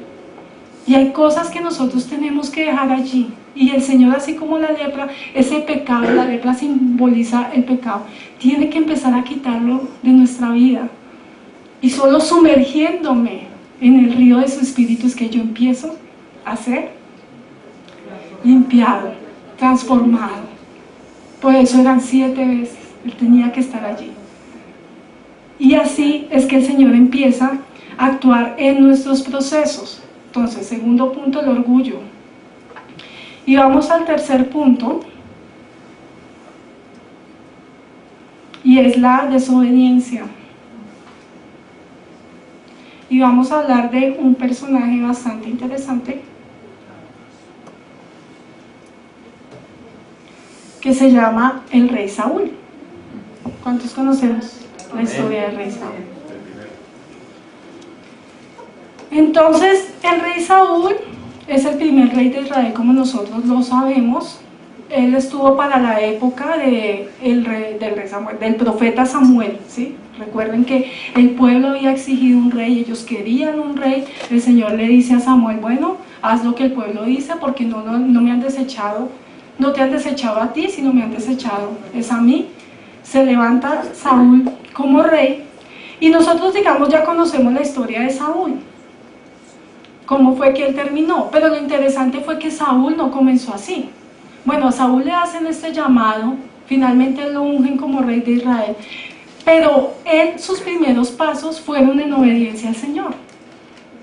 y hay cosas que nosotros tenemos que dejar allí. Y el Señor, así como la lepra, ese pecado, la lepra simboliza el pecado, tiene que empezar a quitarlo de nuestra vida. Y solo sumergiéndome en el río de su Espíritu es que yo empiezo a ser limpiado, transformado. Por eso eran 7 veces, él tenía que estar allí. Y así es que el Señor empieza a actuar en nuestros procesos. Entonces, segundo punto, el orgullo. Y vamos al tercer punto, y es la desobediencia. Y vamos a hablar de un personaje bastante interesante, que se llama el rey Saúl. ¿Cuántos conocemos la historia del rey Saúl? Entonces, el rey Saúl es el primer rey de Israel, como nosotros lo sabemos. Él estuvo para la época del profeta Samuel, ¿sí? Recuerden que el pueblo había exigido un rey, ellos querían un rey. El Señor le dice a Samuel, bueno, haz lo que el pueblo dice, porque no me han desechado, no te han desechado a ti, sino me han desechado, es a mí. Se levanta Saúl como rey, y nosotros, digamos, ya conocemos la historia de Saúl, cómo fue que él terminó, pero lo interesante fue que Saúl no comenzó así. Bueno, a Saúl le hacen este llamado, finalmente lo ungen como rey de Israel, pero sus primeros pasos fueron en obediencia al Señor,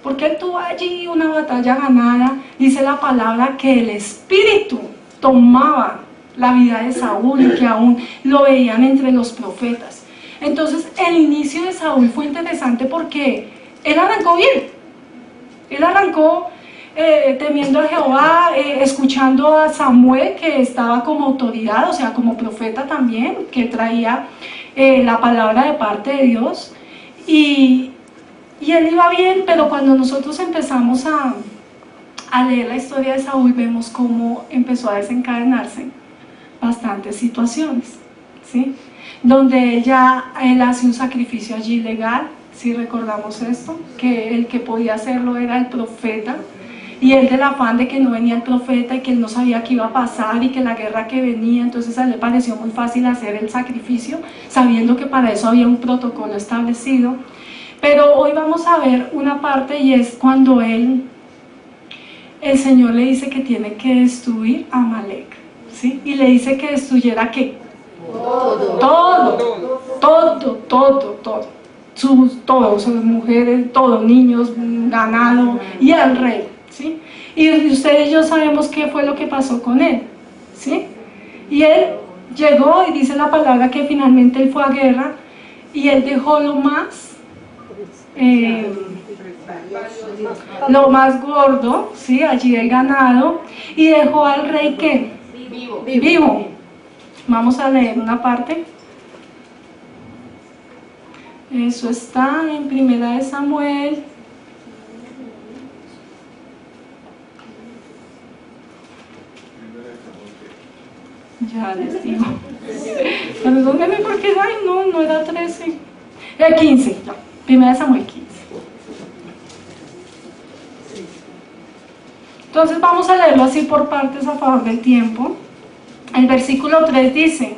porque él tuvo allí una batalla ganada. Dice la palabra que el Espíritu tomaba la vida de Saúl y que aún lo veían entre los profetas. Entonces el inicio de Saúl fue interesante porque él arrancó bien. Él arrancó temiendo a Jehová, escuchando a Samuel, que estaba como autoridad, o sea, como profeta también, que traía la palabra de parte de Dios. Y él iba bien, pero cuando nosotros empezamos a leer la historia de Saúl, vemos cómo empezó a desencadenarse bastantes situaciones, ¿sí? Donde él hace un sacrificio allí legal. Si recordamos esto, que el que podía hacerlo era el profeta, y él del afán de que no venía el profeta y que él no sabía qué iba a pasar y que la guerra que venía, entonces a él le pareció muy fácil hacer el sacrificio, sabiendo que para eso había un protocolo establecido. Pero hoy vamos a ver una parte, y es cuando el Señor le dice que tiene que destruir a Amalek, ¿sí? Y le dice que destruyera ¿qué? Todo. Todos, sus mujeres, todos, niños, ganado y al rey, ¿sí? Y ustedes y yo sabemos qué fue lo que pasó con él, ¿sí? Y él llegó, y dice la palabra que finalmente él fue a guerra, y él dejó lo más gordo, ¿sí? Allí el ganado, y dejó al rey ¿qué? Vivo. Vamos a leer una parte. Eso está en Primera de Samuel. Ya les digo. Perdónenme porque, ay, no era 13. Era 15. No, Primera de Samuel 15. Entonces vamos a leerlo así por partes a favor del tiempo. El versículo 3 dice: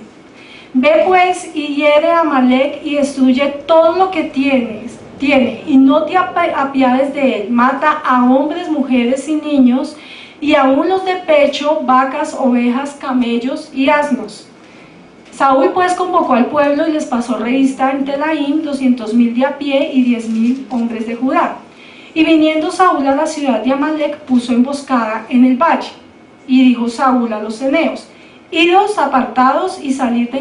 Ve pues y hiere a Amalec y destruye todo lo que tiene, y no te apiades de él. Mata a hombres, mujeres y niños, y aún los de pecho, vacas, ovejas, camellos y asnos. Saúl pues convocó al pueblo y les pasó revista en Telaim 200,000 de a pie y 10,000 hombres de Judá. Y viniendo Saúl a la ciudad de Amalec, puso emboscada en el valle. Y dijo Saúl a los eneos: Idos apartados y salid de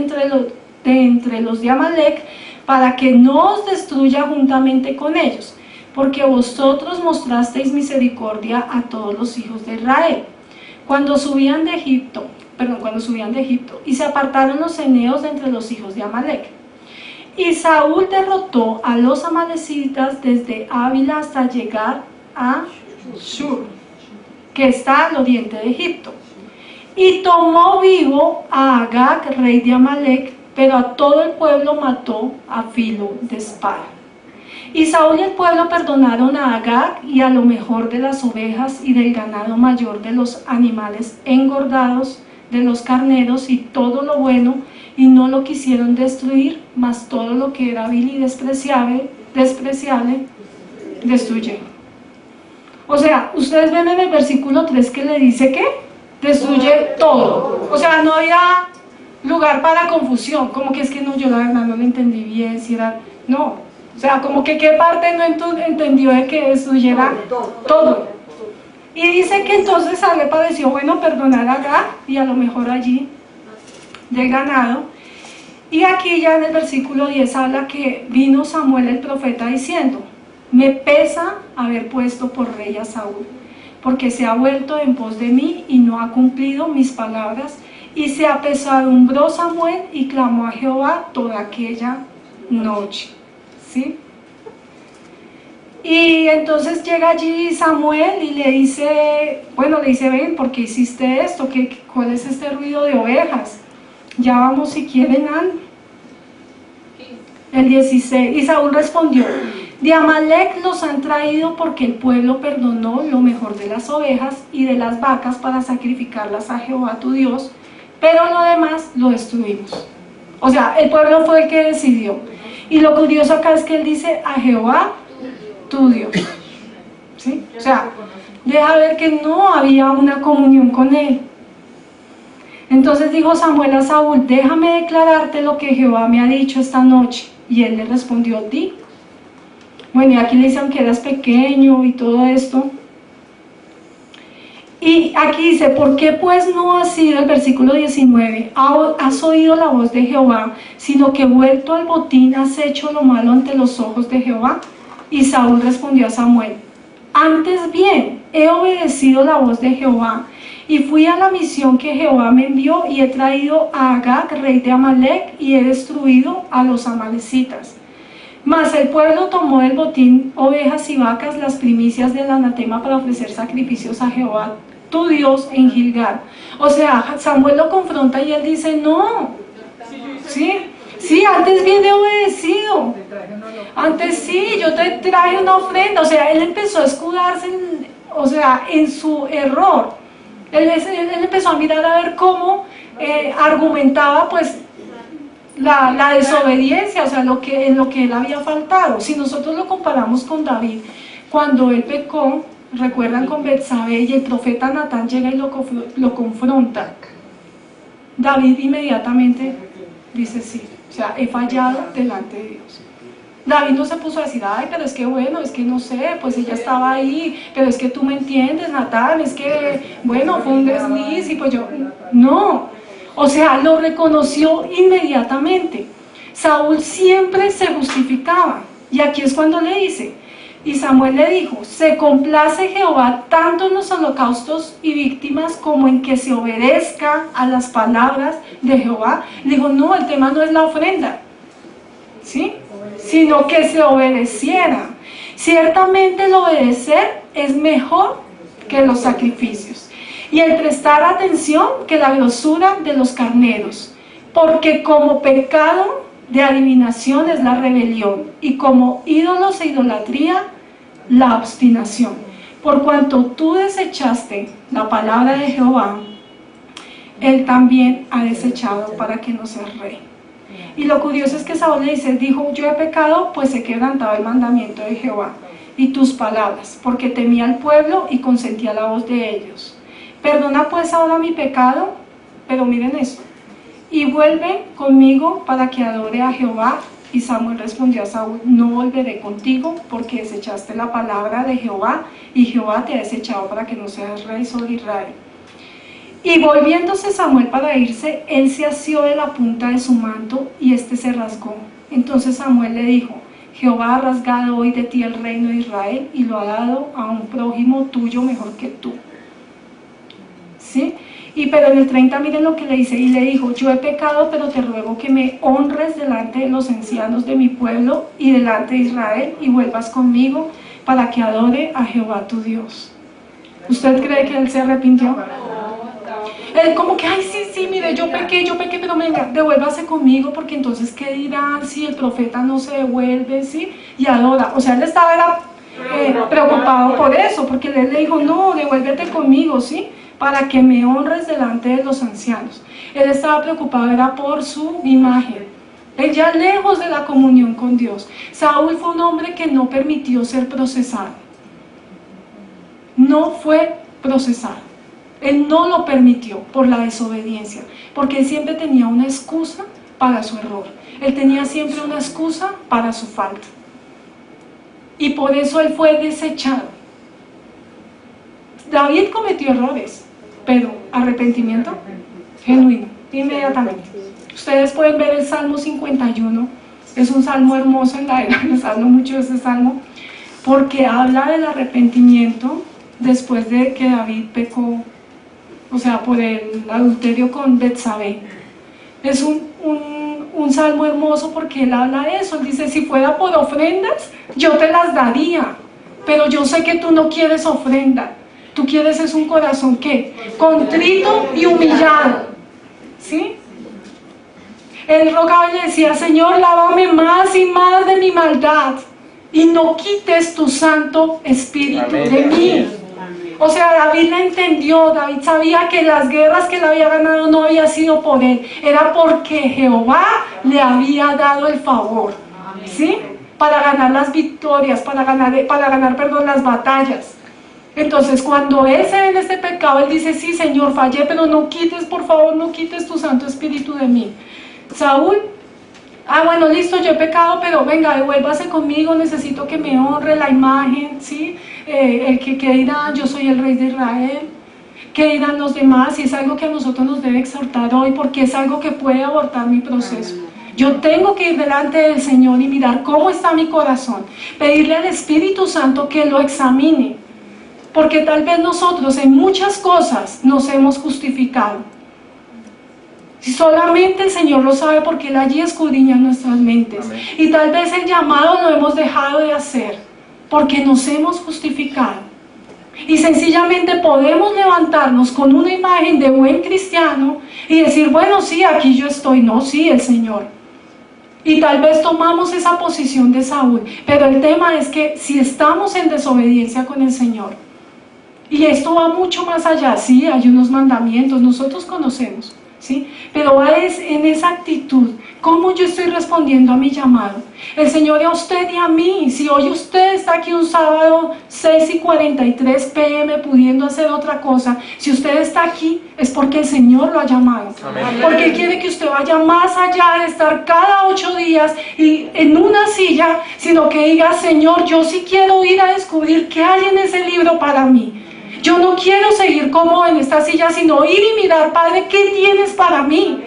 entre los de Amalec, para que no os destruya juntamente con ellos, porque vosotros mostrasteis misericordia a todos los hijos de Israel. Cuando subían de Egipto, y se apartaron los eneos de entre los hijos de Amalec. Y Saúl derrotó a los amalecitas desde Ávila hasta llegar a Shur, que está al oriente de Egipto. Y tomó vivo a Agag, rey de Amalec, pero a todo el pueblo mató a filo de espada. Y Saúl y el pueblo perdonaron a Agag y a lo mejor de las ovejas y del ganado mayor de los animales engordados, de los carneros y todo lo bueno, y no lo quisieron destruir, mas todo lo que era vil y despreciable destruyeron. O sea, ustedes ven en el versículo 3 que le dice que destruye todo. O sea, no había lugar para confusión, como que es que no, yo la verdad no lo entendí bien, si era, no, o sea, como que qué parte no entendió de que destruyera todo. Y dice que entonces a él le pareció bueno perdonar a Agag y a lo mejor allí del ganado. Y aquí ya en el versículo 10 habla que vino Samuel el profeta diciendo: Me pesa haber puesto por rey a Saúl, porque se ha vuelto en pos de mí y no ha cumplido mis palabras. Y se apesadumbró Samuel y clamó a Jehová toda aquella noche. ¿Sí? Y entonces llega allí Samuel y le dice, ven, ¿por qué hiciste esto? ¿Cuál es este ruido de ovejas? Ya vamos si quieren al el 16. Y Saúl respondió: De Amalec los han traído porque el pueblo perdonó lo mejor de las ovejas y de las vacas para sacrificarlas a Jehová tu Dios, pero lo demás lo destruimos. O sea, el pueblo fue el que decidió. Y lo curioso acá es que él dice: a Jehová tu Dios. ¿Sí? O sea, deja ver que no había una comunión con él. Entonces dijo Samuel a Saúl: déjame declararte lo que Jehová me ha dicho esta noche. Y él le respondió: di. Bueno, y aquí le dicen que eras pequeño y todo esto. Y aquí dice: ¿por qué pues no has sido, el versículo 19, has oído la voz de Jehová, sino que vuelto al botín has hecho lo malo ante los ojos de Jehová? Y Saúl respondió a Samuel: antes bien, he obedecido la voz de Jehová, y fui a la misión que Jehová me envió, y he traído a Agag, rey de Amalec, y he destruido a los amalecitas. Mas el pueblo tomó del botín ovejas y vacas, las primicias del anatema, para ofrecer sacrificios a Jehová tu Dios en Gilgal. O sea, Samuel lo confronta y él dice: no, sí, antes bien he obedecido. Antes sí, yo te traje una ofrenda. O sea, él empezó a escudarse en su error. Él empezó a mirar a ver cómo argumentaba pues la desobediencia, o sea, en lo que él había faltado. Si nosotros lo comparamos con David, cuando él pecó, recuerdan, con Betsabé, y el profeta Natán llega y lo confronta, David inmediatamente dice: sí, o sea, he fallado delante de Dios. David no se puso a decir: ay, pero es que bueno, es que no sé, pues ella estaba ahí, pero es que tú me entiendes, Natán, es que bueno, fue un desliz y pues yo, no. O sea, lo reconoció inmediatamente. Saúl siempre se justificaba, y aquí es cuando le dice: Y Samuel le dijo, ¿se complace Jehová tanto en los holocaustos y víctimas como en que se obedezca a las palabras de Jehová? Le dijo, no, el tema no es la ofrenda, ¿sí? Sino que se obedeciera. Ciertamente el obedecer es mejor que los sacrificios, y el prestar atención que la grosura de los carneros, porque como pecado de adivinación es la rebelión, y como ídolos e idolatría, la obstinación. Por cuanto tú desechaste la palabra de Jehová, él también ha desechado para que no seas rey. Y lo curioso es que Saúl le dijo, yo he pecado, pues he quebrantado el mandamiento de Jehová y tus palabras, porque temía al pueblo y consentía la voz de ellos. Perdona pues ahora mi pecado, pero miren esto, y vuelve conmigo para que adore a Jehová. Y Samuel respondió a Saúl, no volveré contigo, porque desechaste la palabra de Jehová, y Jehová te ha desechado para que no seas rey sobre Israel. Y volviéndose Samuel para irse, él se asió de la punta de su manto, y éste se rasgó. Entonces Samuel le dijo, Jehová ha rasgado hoy de ti el reino de Israel, y lo ha dado a un prójimo tuyo mejor que tú. ¿Sí? Pero en el 30 miren lo que le dice, y le dijo, yo he pecado, pero te ruego que me honres delante de los ancianos de mi pueblo y delante de Israel, y vuelvas conmigo para que adore a Jehová tu Dios. ¿Usted cree que él se arrepintió? Él como que, ay, sí, mire, yo pequé, pero venga, devuélvase conmigo, porque entonces, ¿qué dirán si el profeta no se devuelve, sí? Y adora. O sea, él estaba preocupado por eso, porque él le dijo, no, devuélvete conmigo, ¿sí? Para que me honres delante de los ancianos. Él estaba preocupado, era por su imagen. Él ya lejos de la comunión con Dios. Saúl fue un hombre que no permitió ser procesado. No fue procesado. Él no lo permitió por la desobediencia, porque él siempre tenía una excusa para su error. Él tenía siempre una excusa para su falta. Y por eso él fue desechado. David cometió errores, pero arrepentimiento genuino, inmediatamente. Ustedes pueden ver el Salmo 51, es un salmo hermoso, en la era les hablo mucho de ese salmo, porque habla del arrepentimiento después de que David pecó, o sea, por el adulterio con Betsabé. Es un salmo hermoso porque él habla de eso. Él dice, si fuera por ofrendas, yo te las daría, pero yo sé que tú no quieres ofrenda. Tú quieres es un corazón, ¿qué? Contrito y humillado, ¿sí? Él rogaba y le decía, Señor, lávame más y más de mi maldad, y no quites tu Santo Espíritu de mí. O sea, David la entendió. David sabía que las guerras que él había ganado no había sido por él, era porque Jehová le había dado el favor, ¿sí? Para ganar las victorias, para ganar, las batallas. Entonces, cuando él se ve en este pecado, él dice, sí, Señor, fallé, pero no quites, por favor, no quites tu Santo Espíritu de mí. Saúl, bueno, listo, yo he pecado, pero venga, devuélvase conmigo, necesito que me honre la imagen, ¿sí? El que dirá, yo soy el rey de Israel, ¿qué dirán los demás? Y es algo que a nosotros nos debe exhortar hoy, porque es algo que puede abortar mi proceso. Yo tengo que ir delante del Señor y mirar cómo está mi corazón, pedirle al Espíritu Santo que lo examine, porque tal vez nosotros en muchas cosas nos hemos justificado. Si solamente el Señor lo sabe, porque Él allí escudriña nuestras mentes. Amén. Y tal vez el llamado lo hemos dejado de hacer, porque nos hemos justificado. Y sencillamente podemos levantarnos con una imagen de buen cristiano y decir, bueno, sí, aquí yo estoy. No, sí, el Señor. Y tal vez tomamos esa posición de Saúl. Pero el tema es que si estamos en desobediencia con el Señor, y esto va mucho más allá, sí, hay unos mandamientos, nosotros conocemos, ¿sí? Pero va en esa actitud, ¿cómo yo estoy respondiendo a mi llamado? El Señor a usted y a mí. Si hoy usted está aquí un sábado 6:43 p.m. pudiendo hacer otra cosa, si usted está aquí es porque el Señor lo ha llamado. Amén. Porque Él quiere que usted vaya más allá de estar cada 8 días y en una silla, sino que diga, Señor, yo sí quiero ir a descubrir qué hay en ese libro para mí. Yo no quiero seguir cómodo en esta silla, sino ir y mirar, Padre, ¿qué tienes para mí?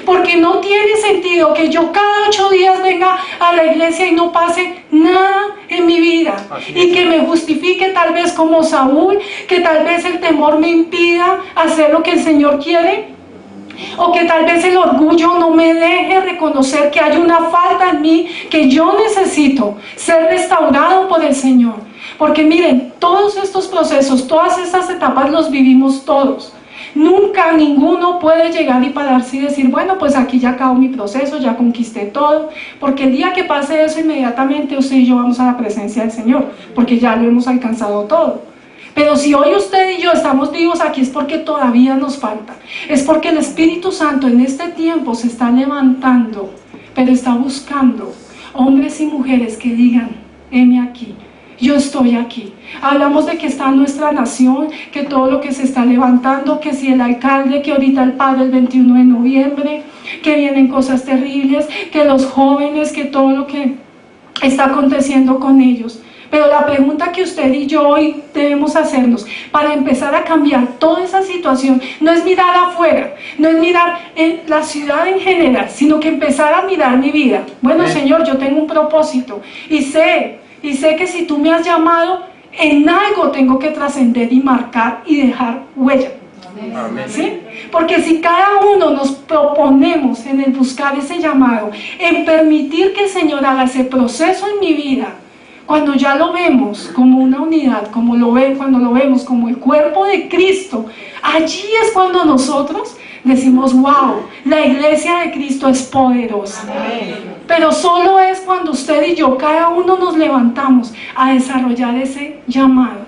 Porque no tiene sentido que yo cada 8 días venga a la iglesia y no pase nada en mi vida. Y que me justifique tal vez como Saúl, que tal vez el temor me impida hacer lo que el Señor quiere. O que tal vez el orgullo no me deje reconocer que hay una falta en mí, que yo necesito ser restaurado por el Señor. Porque miren, todos estos procesos, todas estas etapas los vivimos todos. Nunca ninguno puede llegar y pararse y decir, bueno, pues aquí ya acabó mi proceso, ya conquisté todo. Porque el día que pase eso, inmediatamente usted y yo vamos a la presencia del Señor, porque ya lo hemos alcanzado todo. Pero si hoy usted y yo estamos vivos aquí es porque todavía nos falta. Es porque el Espíritu Santo en este tiempo se está levantando, pero está buscando hombres y mujeres que digan, heme aquí, yo estoy aquí. Hablamos de que está nuestra nación, que todo lo que se está levantando, que si el alcalde, que ahorita el padre el 21 de noviembre, que vienen cosas terribles, que los jóvenes, que todo lo que está aconteciendo con ellos. Pero la pregunta que usted y yo hoy debemos hacernos para empezar a cambiar toda esa situación no es mirar afuera, no es mirar en la ciudad en general, sino que empezar a mirar mi vida. Bueno, Señor, yo tengo un propósito y sé que si tú me has llamado, en algo tengo que trascender y marcar y dejar huella. ¿Sí? Porque si cada uno nos proponemos en el buscar ese llamado, en permitir que el Señor haga ese proceso en mi vida, cuando ya lo vemos como una unidad, cuando lo vemos como el cuerpo de Cristo, allí es cuando nosotros decimos, wow, la iglesia de Cristo es poderosa. Pero solo es cuando usted y yo, cada uno nos levantamos a desarrollar ese llamado,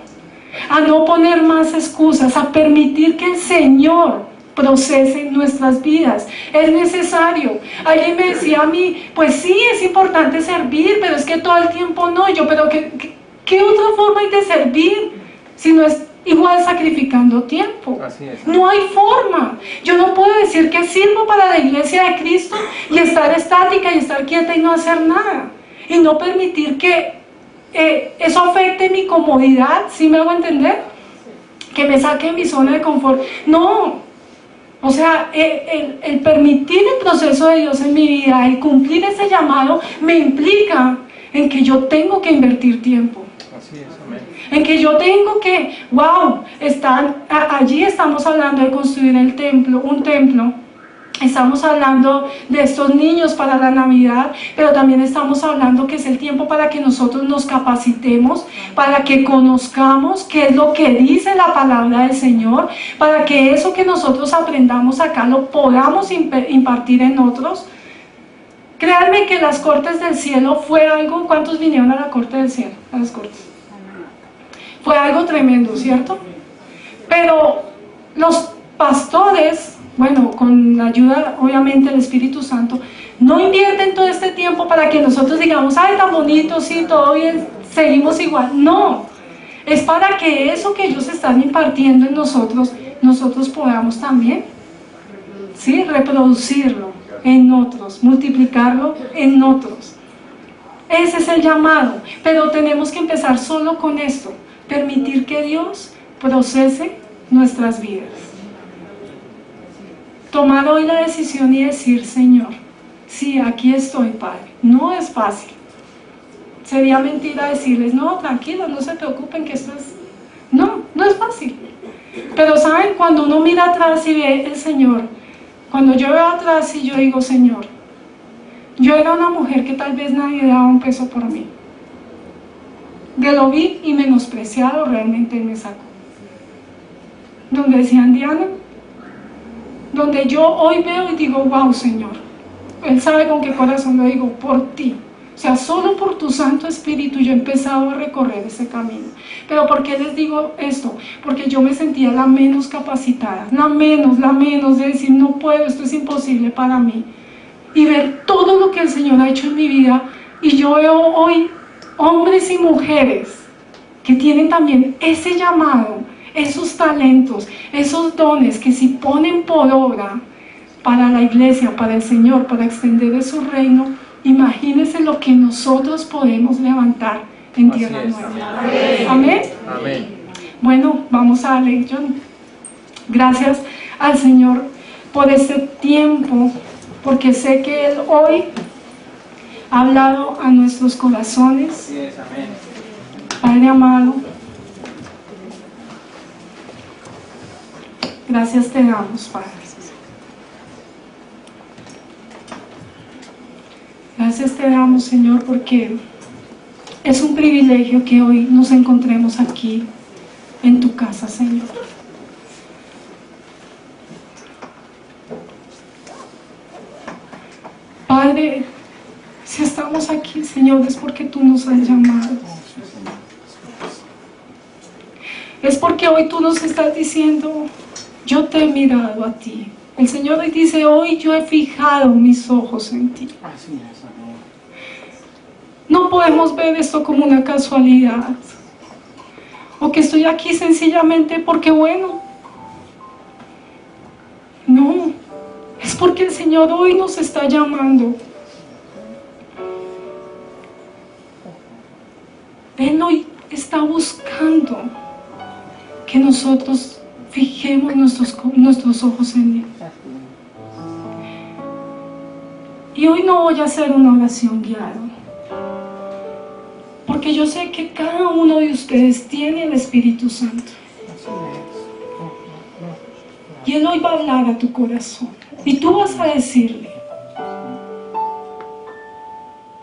a no poner más excusas, a permitir que el Señor procese nuestras vidas. Es necesario. Alguien me decía a mí, pues sí, es importante servir, pero es que todo el tiempo no. Yo, pero ¿qué otra forma hay de servir si no es igual sacrificando tiempo? Así es. No hay forma. Yo no puedo decir que sirvo para la iglesia de Cristo y estar estática y estar quieta y no hacer nada. Y no permitir que eso afecte mi comodidad, ¿sí me hago entender? Que me saque de mi zona de confort. No. O sea, el permitir el proceso de Dios en mi vida, el cumplir ese llamado, me implica en que yo tengo que invertir tiempo. Así es, amén. En que yo tengo que, wow, allí estamos hablando de construir un templo. Estamos hablando de estos niños para la Navidad, pero también estamos hablando que es el tiempo para que nosotros nos capacitemos, para que conozcamos qué es lo que dice la palabra del Señor, para que eso que nosotros aprendamos acá lo podamos impartir en otros. Créanme que las cortes del cielo fue algo. ¿Cuántos vinieron a la corte del cielo? A las cortes. Fue algo tremendo, ¿cierto? Pero los pastores, bueno, con la ayuda obviamente del Espíritu Santo, no invierten todo este tiempo para que nosotros digamos, ay, tan bonito, sí, todo bien, seguimos igual. No, es para que eso que ellos están impartiendo en nosotros podamos también, ¿sí?, reproducirlo en otros, multiplicarlo en otros. Ese es el llamado, pero tenemos que empezar solo con esto, permitir que Dios procese nuestras vidas. Tomar hoy la decisión y decir, Señor, sí, aquí estoy, Padre. No es fácil. Sería mentira decirles, no, tranquilos, no se preocupen que esto es... No es fácil. Pero ¿saben? Cuando uno mira atrás y ve el Señor, cuando yo veo atrás y yo digo, Señor, yo era una mujer que tal vez nadie daba un peso por mí. De lo vi y menospreciado realmente me sacó. Donde decían, Diana, donde yo hoy veo y digo, wow, Señor, Él sabe con qué corazón lo digo, por ti. O sea, solo por tu Santo Espíritu yo he empezado a recorrer ese camino. Pero ¿por qué les digo esto? Porque yo me sentía la menos capacitada, la menos de decir, no puedo, esto es imposible para mí. Y ver todo lo que el Señor ha hecho en mi vida, y yo veo hoy hombres y mujeres que tienen también ese llamado, esos talentos, esos dones que si ponen por obra para la iglesia, para el Señor, para extender su reino, imagínense lo que nosotros podemos levantar en tierra nueva. Amén. Amén. Bueno, vamos a darle, John, gracias al Señor por este tiempo porque sé que Él hoy ha hablado a nuestros corazones. Padre amado, gracias te damos, Padre. Gracias te damos, Señor, porque es un privilegio que hoy nos encontremos aquí en tu casa, Señor. Padre, si estamos aquí, Señor, es porque tú nos has llamado. Es porque hoy tú nos estás diciendo, yo te he mirado a ti. El Señor hoy dice, hoy yo he fijado mis ojos en ti. No podemos ver esto como una casualidad, o que estoy aquí sencillamente porque bueno. No, es porque el Señor hoy nos está llamando. Él hoy está buscando que nosotros fijemos nuestros ojos en Él. Y hoy no voy a hacer una oración guiada, porque yo sé que cada uno de ustedes tiene el Espíritu Santo. Y Él hoy va a hablar a tu corazón. Y tú vas a decirle,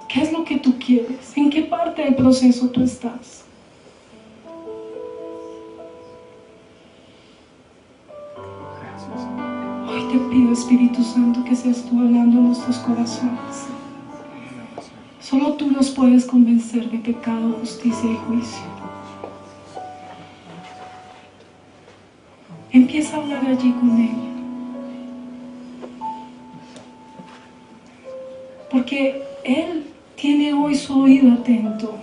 ¿qué es lo que tú quieres? ¿En qué parte del proceso tú estás? Hoy te pido, Espíritu Santo, que seas tú hablando en nuestros corazones. Solo tú nos puedes convencer de pecado, justicia y juicio. Empieza a hablar allí con Él. Porque Él tiene hoy su oído atento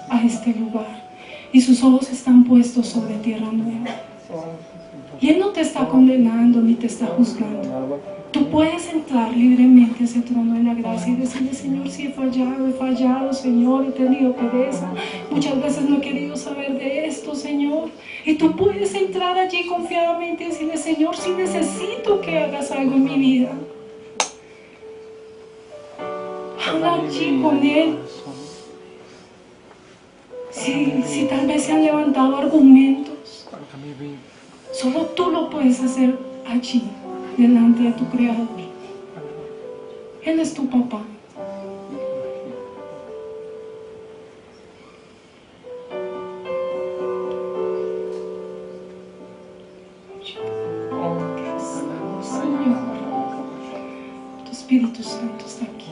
a este lugar y sus ojos están puestos sobre tierra nueva. Y Él no te está condenando ni te está juzgando. Tú puedes entrar libremente a ese trono de la gracia y decirle, Señor, si he fallado, Señor, he tenido pereza, muchas veces no he querido saber de esto, Señor. Y tú puedes entrar allí confiadamente y decirle, Señor, si necesito que hagas algo en mi vida. Habla allí con Él. Si tal vez se han levantado argumentos, solo tú lo puedes hacer allí, delante de tu Creador. Él es tu papá. Señor, tu Espíritu Santo está aquí.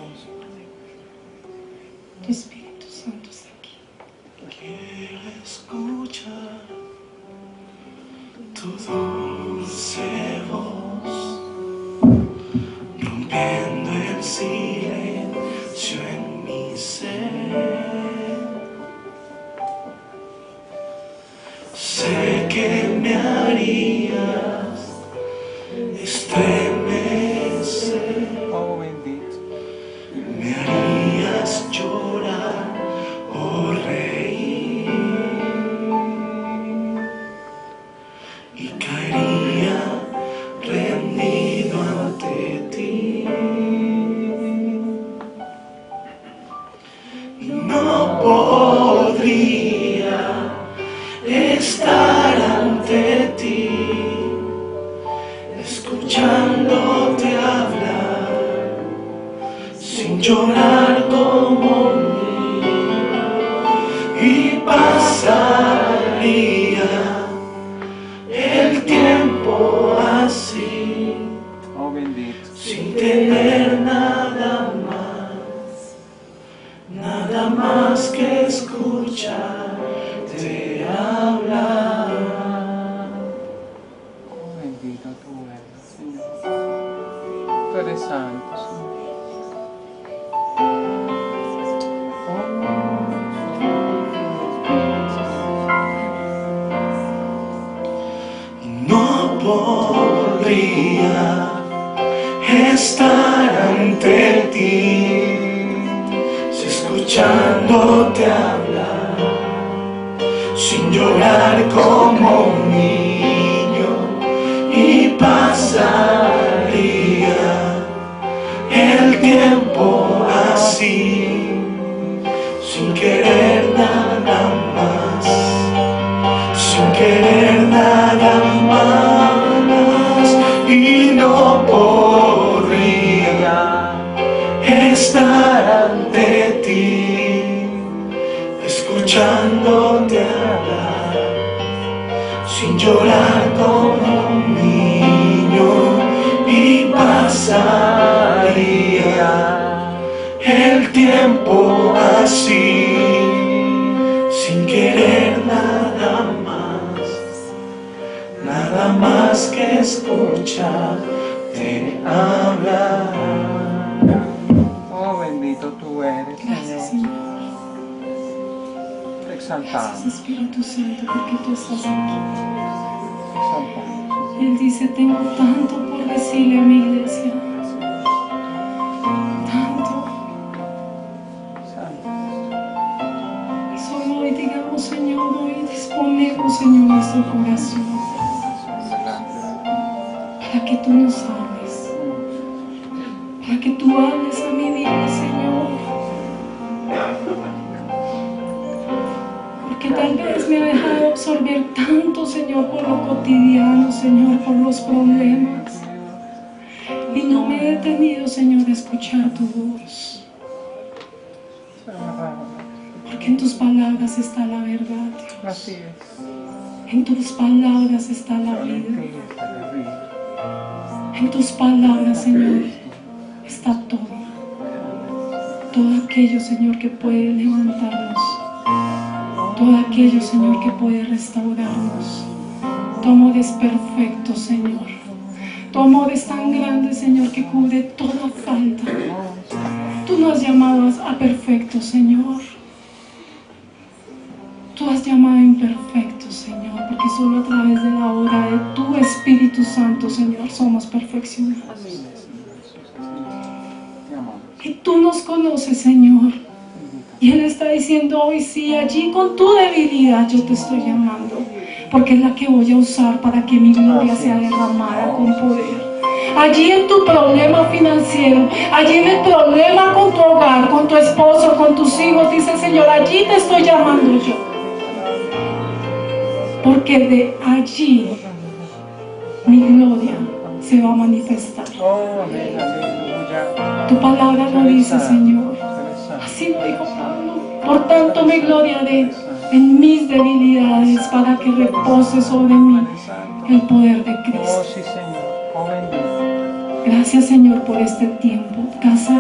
Tu Espíritu Santo está aquí. Quiero escuchar tu dulce voz, rompiendo el silencio en mi ser. Sé que me harías estremecer, me harías llorar o reír, y caería rendido ante ti, y no podría estar ante ti escuchándote hablar sin llorar como y pasaría el tiempo así, sin tener nada más que escucharte hablar. Bendito tú eres, Señor. Tú eres santo, Señor. No podría estar ante ti si escuchándote hablar sin llorar como un niño, y pasaría tiempo así, sin querer nada más, sin querer nada más, y no podría estar ante ti, escuchándote hablar, sin llorar como un niño, y pasaría el tiempo así, sin querer nada más que escucharte hablar. Oh, bendito tú eres, Gracias, Señor. Señor. Te exaltamos, Gracias, Espíritu Santo, porque tú estás aquí. te exaltamos. Él dice, tengo tanto por decirle a mi iglesia. Tanto. Santo. Y solo hoy digamos, Señor, hoy disponemos, Señor, nuestro corazón para que tú nos hables. Para que tú hables a mi vida, Señor. Porque tal vez me ha dejado absorber tanto, Señor, por lo cotidiano, Señor, por los problemas. Y no me he detenido, Señor, a escuchar tu voz. Porque en tus palabras está la verdad, Dios. Así es. En tus palabras está la vida. Sí, está la vida. En tus palabras, Señor, está todo. Todo aquello, Señor, que puede levantarnos. Todo aquello, Señor, que puede restaurarnos. Tu amor es perfecto, Señor. Tu amor es tan grande, Señor, que cubre toda falta. Tú nos has llamado a perfecto, Señor. Tú has llamado imperfecto, Señor, porque solo a través de la obra de tu Espíritu Santo, Señor, somos perfeccionados. Te amamos. Y tú nos conoces, Señor. Y Él está diciendo hoy, sí, allí con tu debilidad yo te estoy llamando, porque es la que voy a usar para que mi gloria sea derramada con poder. Allí en tu problema financiero, allí en el problema con tu hogar, con tu esposo, con tus hijos, dice el Señor, allí te estoy llamando yo. Porque de allí mi gloria se va a manifestar. Oh, aleluya. Tu palabra lo dice, Señor. Así lo dijo Pablo. Por tanto me gloriaré en mis debilidades para que repose sobre mí el poder de Oh, Cristo. sí, Señor. Oh, bendito. Gracias, Señor, por este tiempo.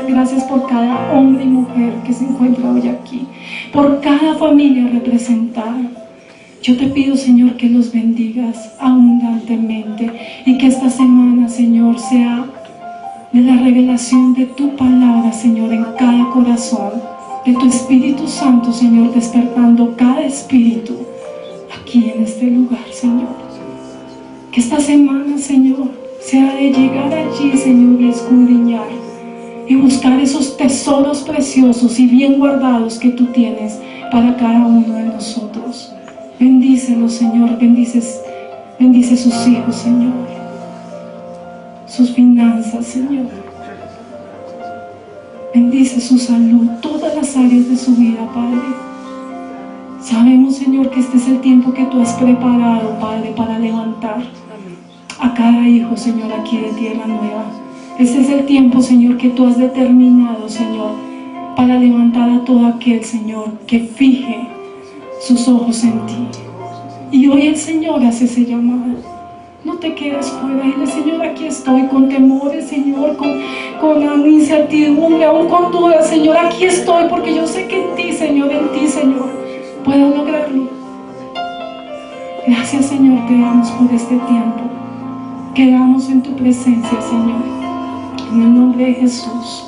Gracias por cada hombre y mujer que se encuentra hoy aquí. Por cada familia representada. Yo te pido, Señor, que los bendigas abundantemente y que esta semana, Señor, sea de la revelación de tu palabra, Señor, en cada corazón, de tu Espíritu Santo, Señor, despertando cada espíritu aquí en este lugar, Señor. Que esta semana, Señor, sea de llegar allí, Señor, y escudriñar y buscar esos tesoros preciosos y bien guardados que tú tienes para cada uno de nosotros. Bendícelos, Señor, bendice sus hijos, Señor, sus finanzas, Señor. Bendice su salud, todas las áreas de su vida, Padre. Sabemos, Señor, que este es el tiempo que tú has preparado, Padre, para levantar a cada hijo, Señor, aquí de Tierra Nueva. Este es el tiempo, Señor, que tú has determinado, Señor, para levantar a todo aquel, Señor, que fije sus ojos en ti. Y hoy el Señor hace ese llamado. No te quedes fuera. Dile, Señor, aquí estoy con temores, Señor, con incertidumbre, aún con dudas, Señor, aquí estoy porque yo sé que en ti, Señor, puedo lograrlo. Gracias, Señor, te damos por este tiempo. Quedamos en tu presencia, Señor. En el nombre de Jesús.